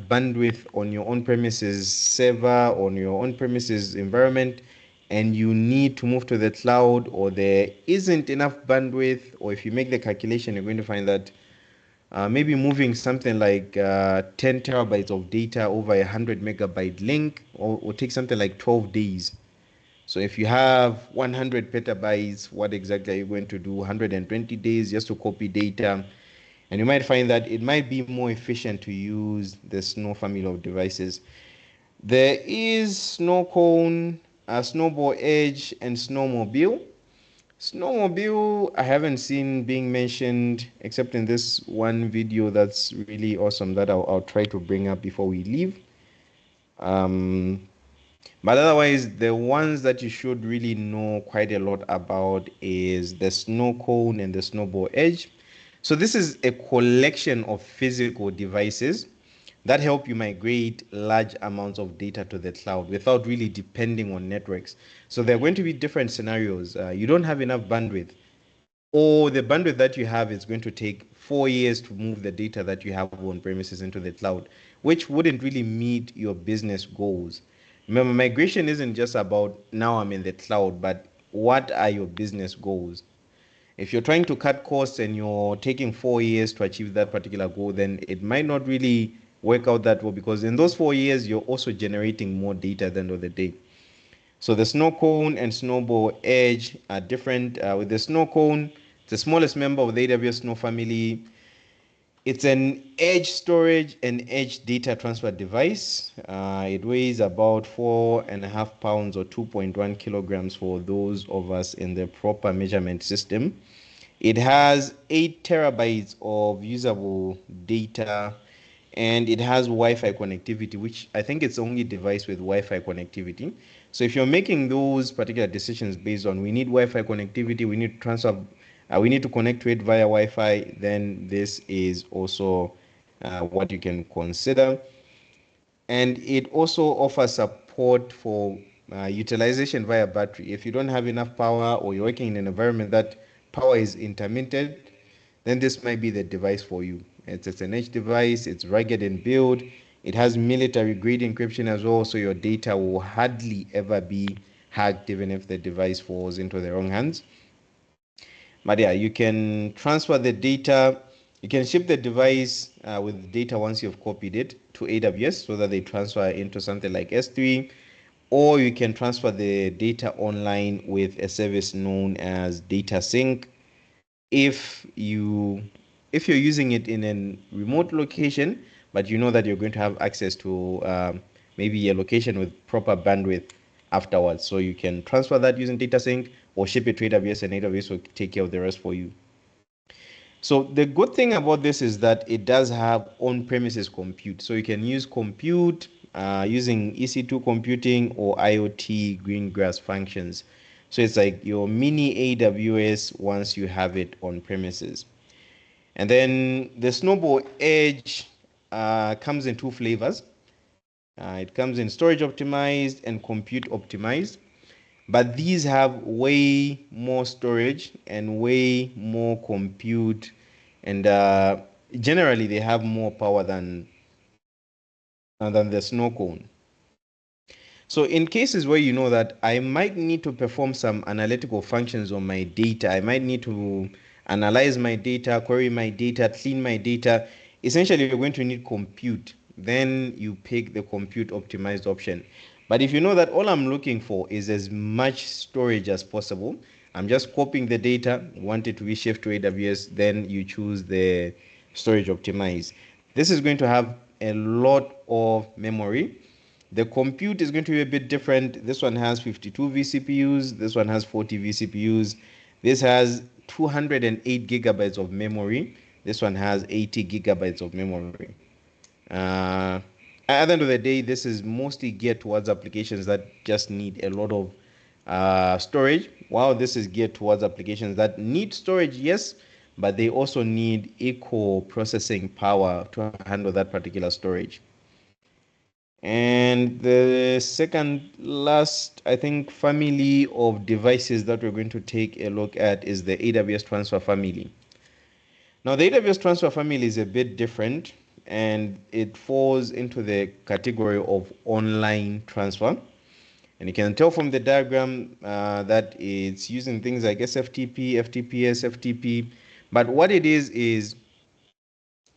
bandwidth on your on-premises server, on your on-premises environment, and you need to move to the cloud, or there isn't enough bandwidth, or if you make the calculation, you're going to find that maybe moving something like 10 terabytes of data over a 100 megabyte link or take something like 12 days. So if you have 100 petabytes, what exactly are you going to do? 120 days just to copy data. And you might find that it might be more efficient to use the Snow family of devices. There is Snow Cone, Snowball Edge, and Snowmobile. Snowmobile, I haven't seen being mentioned except in this one video that's really awesome that I'll try to bring up before we leave. But otherwise, the ones that you should really know quite a lot about is the Snow Cone and the Snowball Edge. So this is a collection of physical devices that help you migrate large amounts of data to the cloud without really depending on networks. So there are going to be different scenarios. You don't have enough bandwidth, or the bandwidth that you have is going to take 4 years to move the data that you have on premises into the cloud, which wouldn't really meet your business goals. Remember, migration isn't just about now I'm in the cloud, but what are your business goals? If you're trying to cut costs and you're taking 4 years to achieve that particular goal, then it might not really work out that well, because in those 4 years, you're also generating more data at the end of the day. So the snow cone and snowball edge are different. With the snow cone, the smallest member of the AWS Snow family. It's an edge storage and edge data transfer device. It weighs about 4.5 pounds or 2.1 kilograms for those of us in the proper measurement system. It has 8 terabytes of usable data, and it has Wi-Fi connectivity, which I think it's the only device with Wi-Fi connectivity. So if you're making those particular decisions based on we need Wi-Fi connectivity, we need to transfer, we need to connect to it via Wi-Fi, then this is also what you can consider. And it also offers support for utilization via battery. If you don't have enough power, or you're working in an environment that power is intermittent, then this might be the device for you. It's an edge device, it's rugged in build, it has military grade encryption as well, so your data will hardly ever be hacked even if the device falls into the wrong hands. But yeah, you can transfer the data. You can ship the device with data once you've copied it to AWS so that they transfer into something like S3, or you can transfer the data online with a service known as data sync. If you're using it in a remote location, but you know that you're going to have access to maybe a location with proper bandwidth afterwards, so you can transfer that using data sync or ship it to AWS, and AWS will take care of the rest for you. So the good thing about this is that it does have on-premises compute. So you can use compute using EC2 computing or IoT greengrass functions. So it's like your mini AWS once you have it on premises. And then the Snowball Edge comes in two flavors. It comes in storage optimized and compute optimized. But these have way more storage and way more compute, and generally they have more power than the snow cone. So in cases where you know that I might need to perform some analytical functions on my data, I might need to analyze my data, query my data, clean my data, essentially you're going to need compute. Then you pick the compute optimized option. But if you know that all I'm looking for is as much storage as possible, I'm just copying the data, want it to be shipped to AWS, then you choose the storage optimized. This is going to have a lot of memory. The compute is going to be a bit different. This one has 52 vCPUs. This one has 40 vCPUs. This has 208 gigabytes of memory. This one has 80 gigabytes of memory. At the end of the day, this is mostly geared towards applications that just need a lot of storage. While this is geared towards applications that need storage, yes, but they also need equal processing power to handle that particular storage. And the second last, I think, family of devices that we're going to take a look at is the AWS Transfer family. Now, the AWS Transfer family is a bit different, and it falls into the category of online transfer. And you can tell from the diagram that it's using things like SFTP, FTPS, FTP. But what it is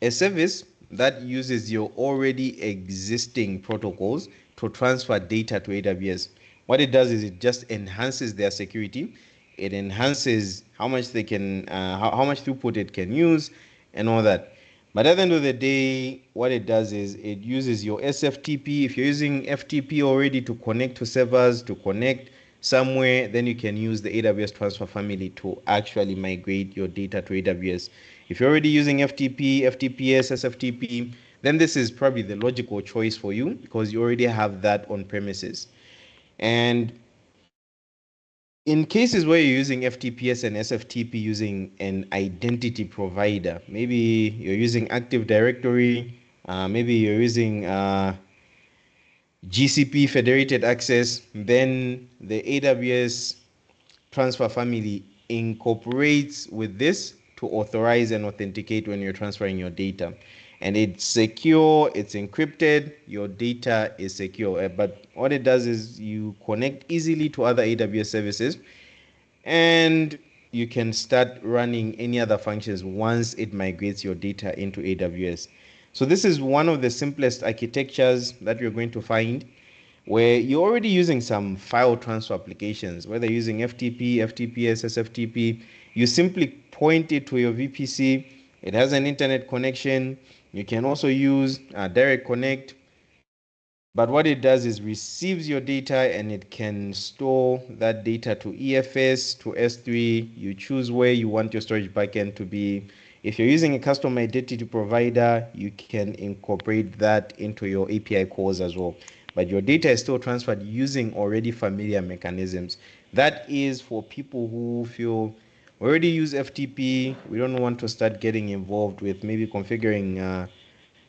a service that uses your already existing protocols to transfer data to AWS. What it does is it just enhances their security. It enhances how much they can, how much throughput it can use, and all that. But at the end of the day, what it does is it uses your SFTP. If you're using FTP already to connect to servers, to connect somewhere, then you can use the AWS transfer family to actually migrate your data to AWS. If you're already using FTP, FTPS, SFTP, then this is probably the logical choice for you because you already have that on premises. And in cases where you're using FTPS and SFTP using an identity provider, maybe you're using Active Directory, maybe you're using GCP federated access, then the AWS transfer family incorporates with this to authorize and authenticate when you're transferring your data. And it's secure, it's encrypted, your data is secure. But what it does is you connect easily to other AWS services and you can start running any other functions once it migrates your data into AWS. So this is one of the simplest architectures that you're going to find where you're already using some file transfer applications, whether using FTP, FTPS, SFTP, you simply point it to your VPC. It has an internet connection. You can also use Direct Connect. But what it does is receives your data and it can store that data to EFS, to S3. You choose where you want your storage backend to be. If you're using a custom identity provider, you can incorporate that into your API calls as well. But your data is still transferred using already familiar mechanisms. That is for people who feel we already use FTP. We don't want to start getting involved with maybe configuring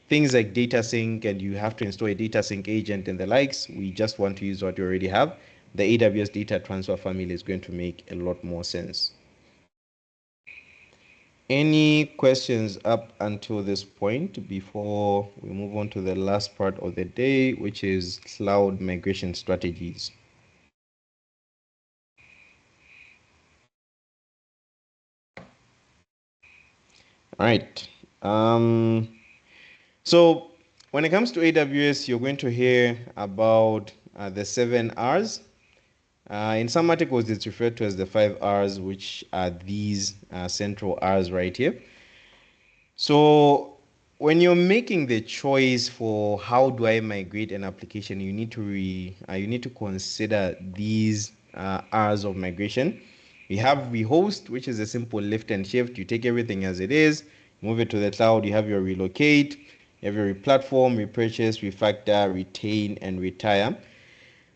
things like data sync and you have to install a data sync agent and the likes. We just want to use what you already have. The AWS data transfer family is going to make a lot more sense. Any questions up until this point before we move on to the last part of the day, which is cloud migration strategies? All right. So when it comes to AWS, you're going to hear about the 7 R's. In some articles, it's referred to as the 5 R's, which are these central R's right here. So when you're making the choice for how do I migrate an application, you need to consider these R's of migration. We have rehost, which is a simple lift and shift. You take everything as it is, move it to the cloud. You have your relocate, you have your replatform, repurchase, refactor, retain, and retire.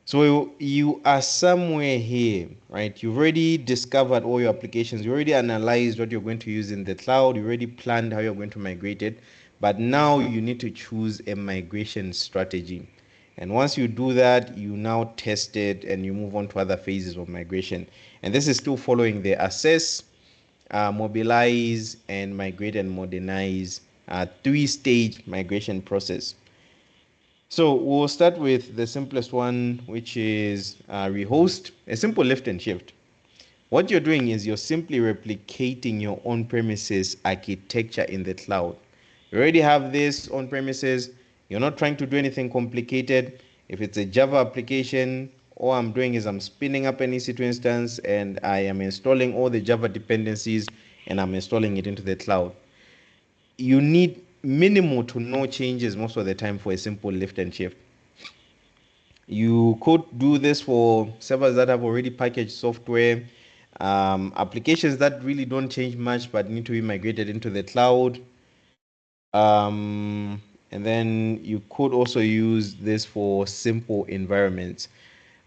So you are somewhere here, right? You've already discovered all your applications. You already analyzed what you're going to use in the cloud. You already planned how you're going to migrate it. But now you need to choose a migration strategy. And once you do that, you now test it and you move on to other phases of migration. And this is still following the assess, mobilize, and migrate and modernize three-stage migration process. So we'll start with the simplest one, which is rehost, a simple lift and shift. What you're doing is you're simply replicating your on-premises architecture in the cloud. You already have this on-premises. You're not trying to do anything complicated. If it's a Java application, all I'm doing is I'm spinning up an EC2 instance and I am installing all the Java dependencies and I'm installing it into the cloud. You need minimal to no changes most of the time for a simple lift and shift. You could do this for servers that have already packaged software, applications that really don't change much but need to be migrated into the cloud. And then you could also use this for simple environments.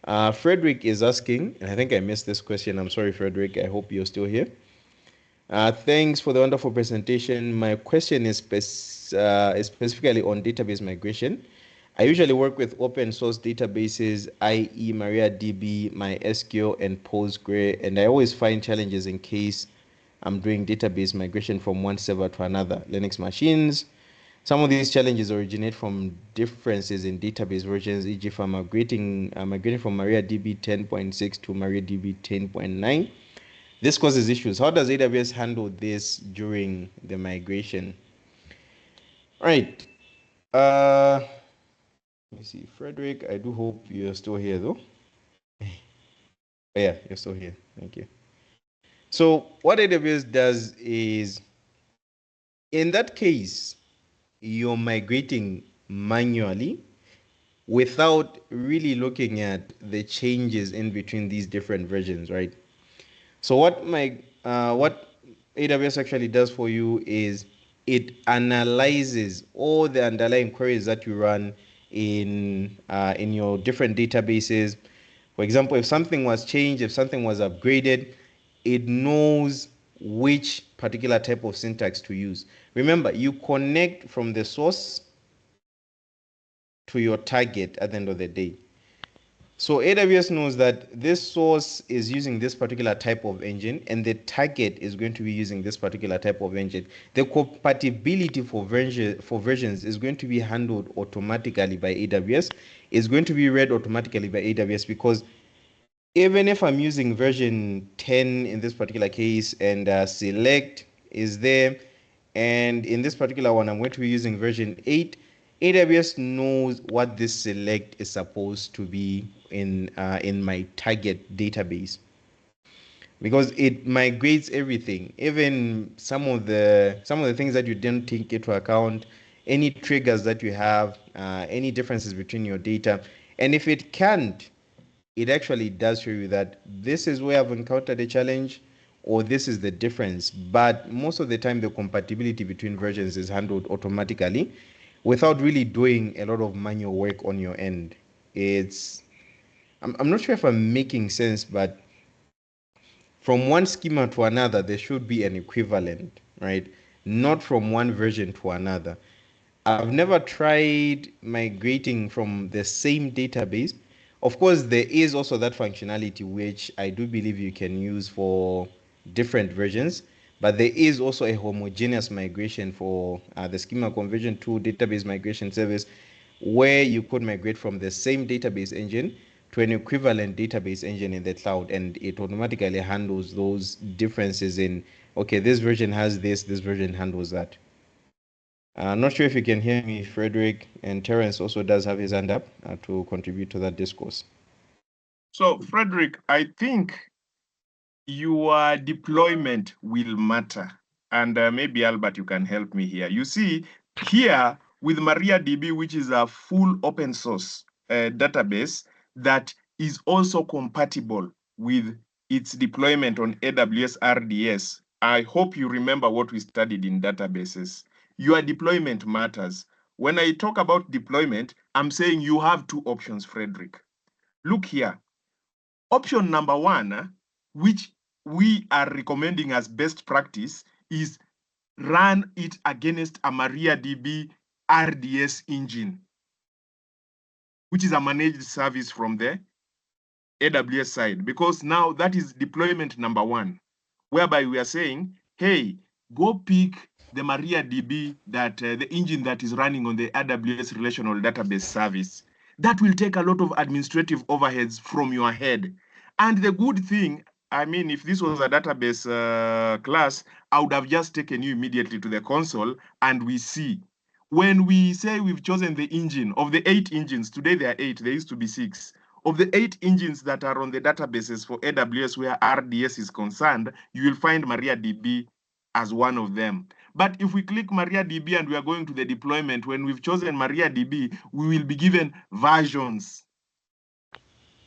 Frederick is asking, and I think I missed this question. I'm sorry, Frederick. I hope you're still here. Thanks for the wonderful presentation. My question is specifically on database migration. I usually work with open source databases, i.e. MariaDB, MySQL, and Postgre, and I always find challenges in case I'm doing database migration from one server to another. Linux machines, Some of these challenges originate from differences in database versions, e.g. if I'm migrating from MariaDB 10.6 to MariaDB 10.9. This causes issues. How does AWS handle this during the migration? All right. Let me see. Frederick, I do hope you're still here though. Yeah, you're still here. Thank you. So what AWS does is, in that case, you're migrating manually without really looking at the changes in between these different versions, right? So what AWS actually does for you is it analyzes all the underlying queries that you run in your different databases. For example, if something was changed, if something was upgraded, it knows which particular type of syntax to use. Remember, you connect from the source to your target at the end of the day. So AWS knows that this source is using this particular type of engine and the target is going to be using this particular type of engine. The compatibility for versions is going to be handled automatically by AWS. It's going to be read automatically by AWS, because even if I'm using version 10 in this particular case and select is there, and in this particular one I'm going to be using version 8, AWS knows what this select is supposed to be in my target database, because it migrates everything, even some of the things that you didn't take into account, any triggers that you have, any differences between your data. And if it can't, it actually does show you that this is where I've encountered a challenge, or this is the difference. But most of the time, the compatibility between versions is handled automatically without really doing a lot of manual work on your end. I'm not sure if I'm making sense, but from one schema to another, there should be an equivalent, right? Not from one version to another. I've never tried migrating from the same database. Of course, there is also that functionality which I do believe you can use for different versions, but there is also a homogeneous migration for the schema conversion to database migration service, where you could migrate from the same database engine to an equivalent database engine in the cloud, and it automatically handles those differences in, okay, this version has this version handles that. I'm not sure if you can hear me, Frederick, and Terence also does have his hand up to contribute to that discourse. So, Frederick, I think your deployment will matter. And maybe, Albert, you can help me here. You see, here with MariaDB, which is a full open source database that is also compatible with its deployment on AWS RDS. I hope you remember what we studied in databases. Your deployment matters. When I talk about deployment, I'm saying you have two options, Frederick. Look here. Option number one, which we are recommending as best practice, is run it against a MariaDB RDS engine, which is a managed service from the AWS side, because now that is deployment number one, whereby we are saying, hey, go pick the MariaDB, that the engine that is running on the AWS relational database service. That will take a lot of administrative overheads from your head. And the good thing, I mean, if this was a database class, I would have just taken you immediately to the console and we see. When we say we've chosen the engine, of the 8 engines, today there are 8, there used to be 6. Of the 8 engines that are on the databases for AWS where RDS is concerned, you will find MariaDB as one of them. But if we click MariaDB and we are going to the deployment, when we've chosen MariaDB, we will be given versions.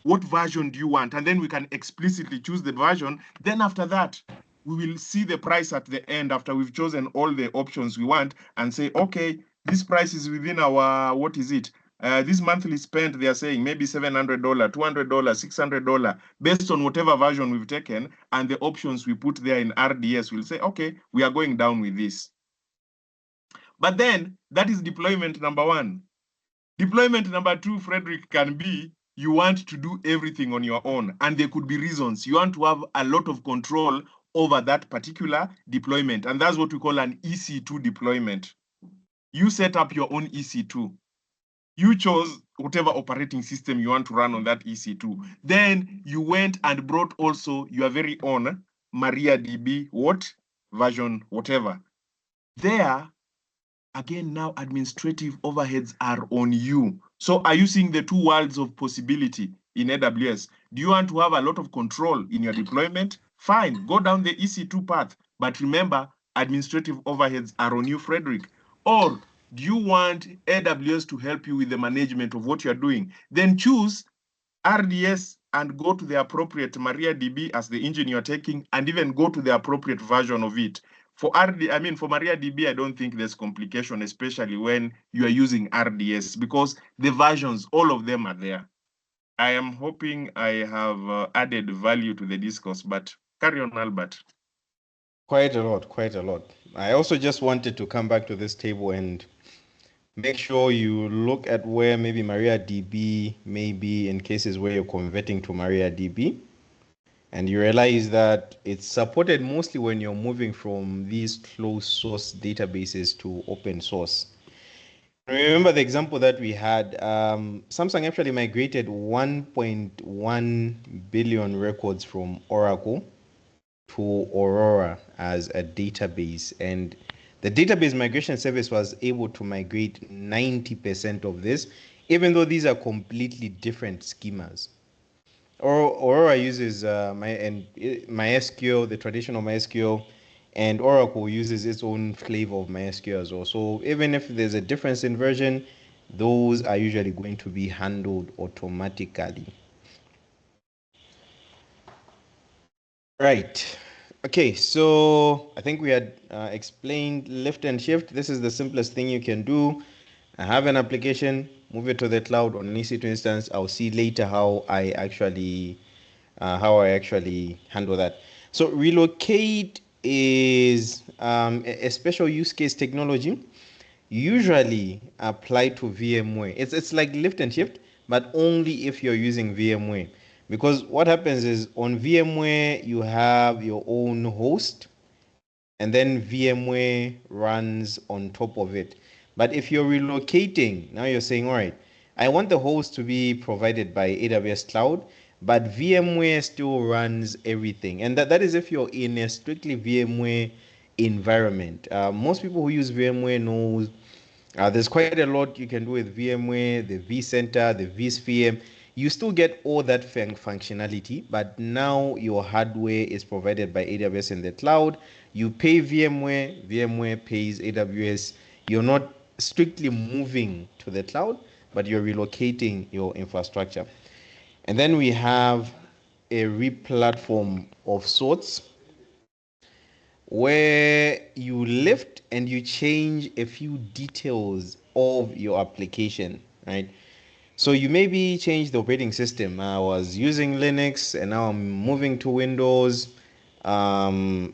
What version do you want? And then we can explicitly choose the version. Then after that, we will see the price at the end after we've chosen all the options we want and say, okay, this price is within our, what is it? This monthly spend, they are saying maybe $700, $200, $600, based on whatever version we've taken and the options we put there in RDS, we'll say, okay, we are going down with this. But then that is deployment number one. Deployment number two, Frederick, can be you want to do everything on your own, and there could be reasons. You want to have a lot of control over that particular deployment, and that's what we call an EC2 deployment. You set up your own EC2. You chose whatever operating system you want to run on that EC2. Then you went and brought also your very own MariaDB, what version, whatever. There, again, now administrative overheads are on you. So are you seeing the two worlds of possibility in AWS? Do you want to have a lot of control in your deployment? Fine, go down the EC2 path. But remember, administrative overheads are on you, Frederick. Or do you want AWS to help you with the management of what you're doing? Then choose RDS and go to the appropriate MariaDB as the engine you're taking, and even go to the appropriate version of it. For for MariaDB, I don't think there's complication, especially when you are using RDS, because the versions, all of them are there. I am hoping I have added value to the discourse, but carry on, Albert. Quite a lot, quite a lot. I also just wanted to come back to this table and make sure you look at where maybe MariaDB may be in cases where you're converting to MariaDB. And you realize that it's supported mostly when you're moving from these closed source databases to open source. Remember the example that we had, Samsung actually migrated 1.1 billion records from Oracle to Aurora as a database. And the database migration service was able to migrate 90% of this, even though these are completely different schemas. Aurora uses MySQL, the traditional MySQL, and Oracle uses its own flavor of MySQL as well. So even if there's a difference in version, those are usually going to be handled automatically. Right. Okay, so I think we had explained lift and shift. This is the simplest thing you can do. I have an application, move it to the cloud on an EC2 instance. I'll see later how I actually handle that. So relocate is a special use case technology usually applied to VMware. It's like lift and shift, but only if you're using VMware. Because what happens is on VMware, you have your own host, and then VMware runs on top of it. But if you're relocating, now you're saying, all right, I want the host to be provided by AWS Cloud, but VMware still runs everything. And that is if you're in a strictly VMware environment. Most people who use VMware know there's quite a lot you can do with VMware, the vCenter, the vSphere. You still get all that functionality, but now your hardware is provided by AWS in the cloud. You pay VMware, VMware pays AWS. You're not strictly moving to the cloud, but you're relocating your infrastructure. And then we have a replatform of sorts where you lift and you change a few details of your application, right? So you maybe change the operating system. I was using Linux and now I'm moving to Windows. I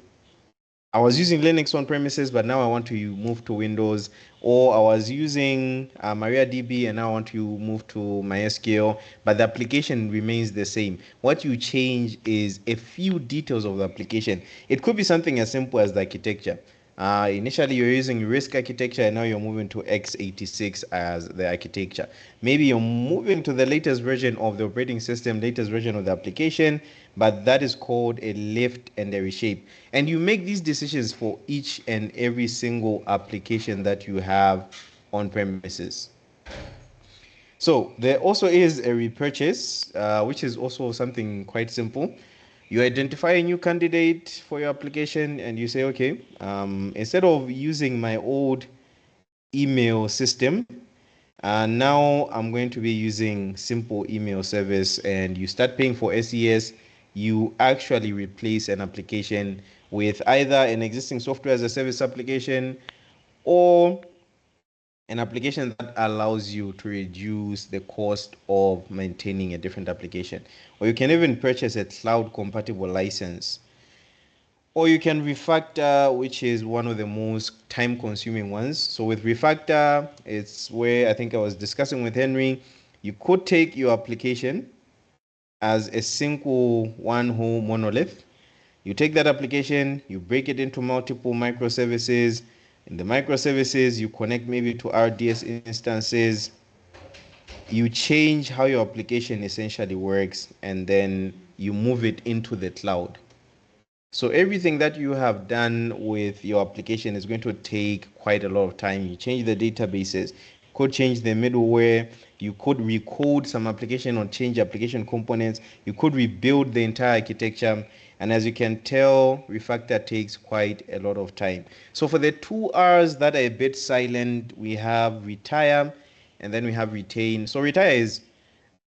was using Linux on premises, but now I want to move to Windows. Or I was using MariaDB and now I want to move to MySQL, but the application remains the same. What you change is a few details of the application. It could be something as simple as the architecture. Initially, you're using RISC architecture, and now you're moving to x86 as the architecture. Maybe you're moving to the latest version of the operating system, latest version of the application, but that is called a lift and a reshape. And you make these decisions for each and every single application that you have on premises. So there also is a repurchase, which is also something quite simple. You identify a new candidate for your application and you say, okay, instead of using my old email system, now I'm going to be using simple email service, and you start paying for SES. You actually replace an application with either an existing software as a service application or an application that allows you to reduce the cost of maintaining a different application. Or you can even purchase a cloud compatible license. Or you can refactor, which is one of the most time consuming ones. So with refactor, it's where I think I was discussing with Henry, you could take your application as a single one whole monolith. You take that application, you break it into multiple microservices, In the microservices, you connect maybe to RDS instances, you change how your application essentially works, and then you move it into the cloud. So everything that you have done with your application is going to take quite a lot of time. You change the databases, could change the middleware, you could recode some application or change application components, you could rebuild the entire architecture. And as you can tell, refactor takes quite a lot of time. So for the two R's that are a bit silent, we have retire and then we have retain. So retire is,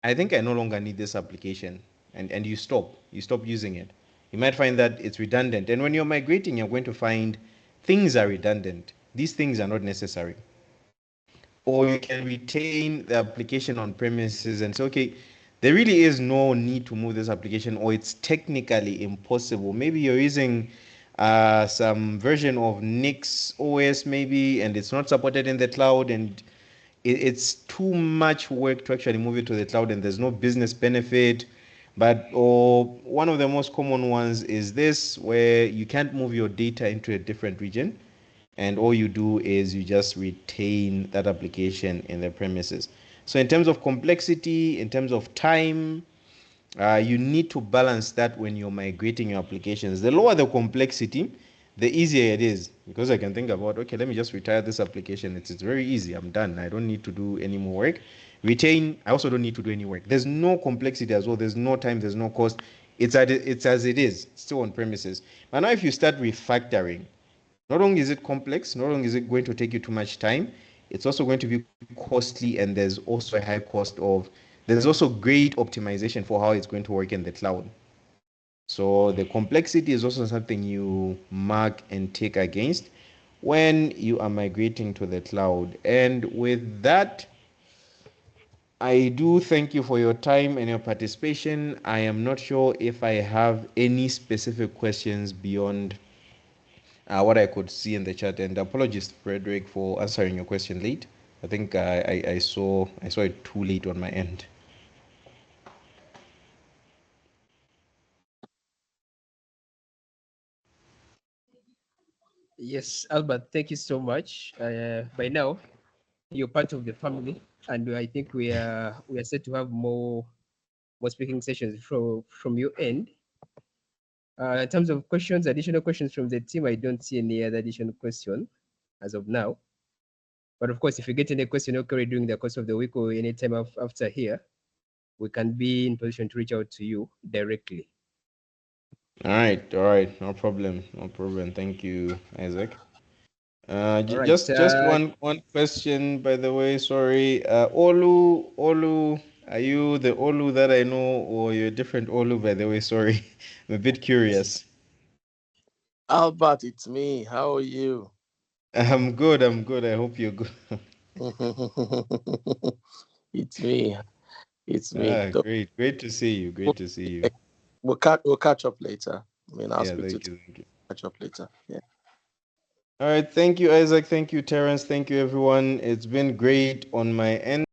I think I no longer need this application, and you stop using it. You might find that it's redundant, and when you're migrating, you're going to find things are redundant. These things are not necessary. Or you can retain the application on premises and say, okay, there really is no need to move this application, or it's technically impossible. Maybe you're using some version of Nix OS maybe, and it's not supported in the cloud, and it's too much work to actually move it to the cloud, and there's no business benefit. But or one of the most common ones is this, where you can't move your data into a different region, and all you do is you just retain that application in the premises. So in terms of complexity, in terms of time, you need to balance that when you're migrating your applications. The lower the complexity, the easier it is, because I can think about, okay, let me just retire this application. It's very easy. I'm done. I don't need to do any more work. Retain, I also don't need to do any work. There's no complexity as well. There's no time. There's no cost. It's as it is, still on premises. But now if you start refactoring, not only is it complex, not only is it going to take you too much time, it's also going to be costly, and there's also a high cost of, there's also great optimization for how it's going to work in the cloud. So the complexity is also something you mark and take against when you are migrating to the cloud. And with that, I do thank you for your time and your participation. I am not sure if I have any specific questions beyond what I could see in the chat. And apologies, Frederick, for answering your question late. I think I saw it too late on my end. Yes, Albert, thank you so much. By now, you're part of the family, and I think we are set to have more speaking sessions from your end. In terms of questions, additional questions from the team, I don't see any other additional question as of now. But of course, if you get any question okay during the course of the week or any time after here, we can be in position to reach out to you directly. All right, no problem. Thank you, Isaac. All right, Just one question, by the way. Sorry, Olu, are you the Olu that I know, or you're a different Olu? By the way, sorry, I'm a bit curious. Albert, it's me. How are you? I'm good. I hope you're good. It's me. It's me. So Great to see you. Great to see you. we'll catch up later. I mean, I'll speak to you. Thank you. Catch up later. Yeah. All right, thank you, Isaac. Thank you, Terence. Thank you, everyone. It's been great on my end.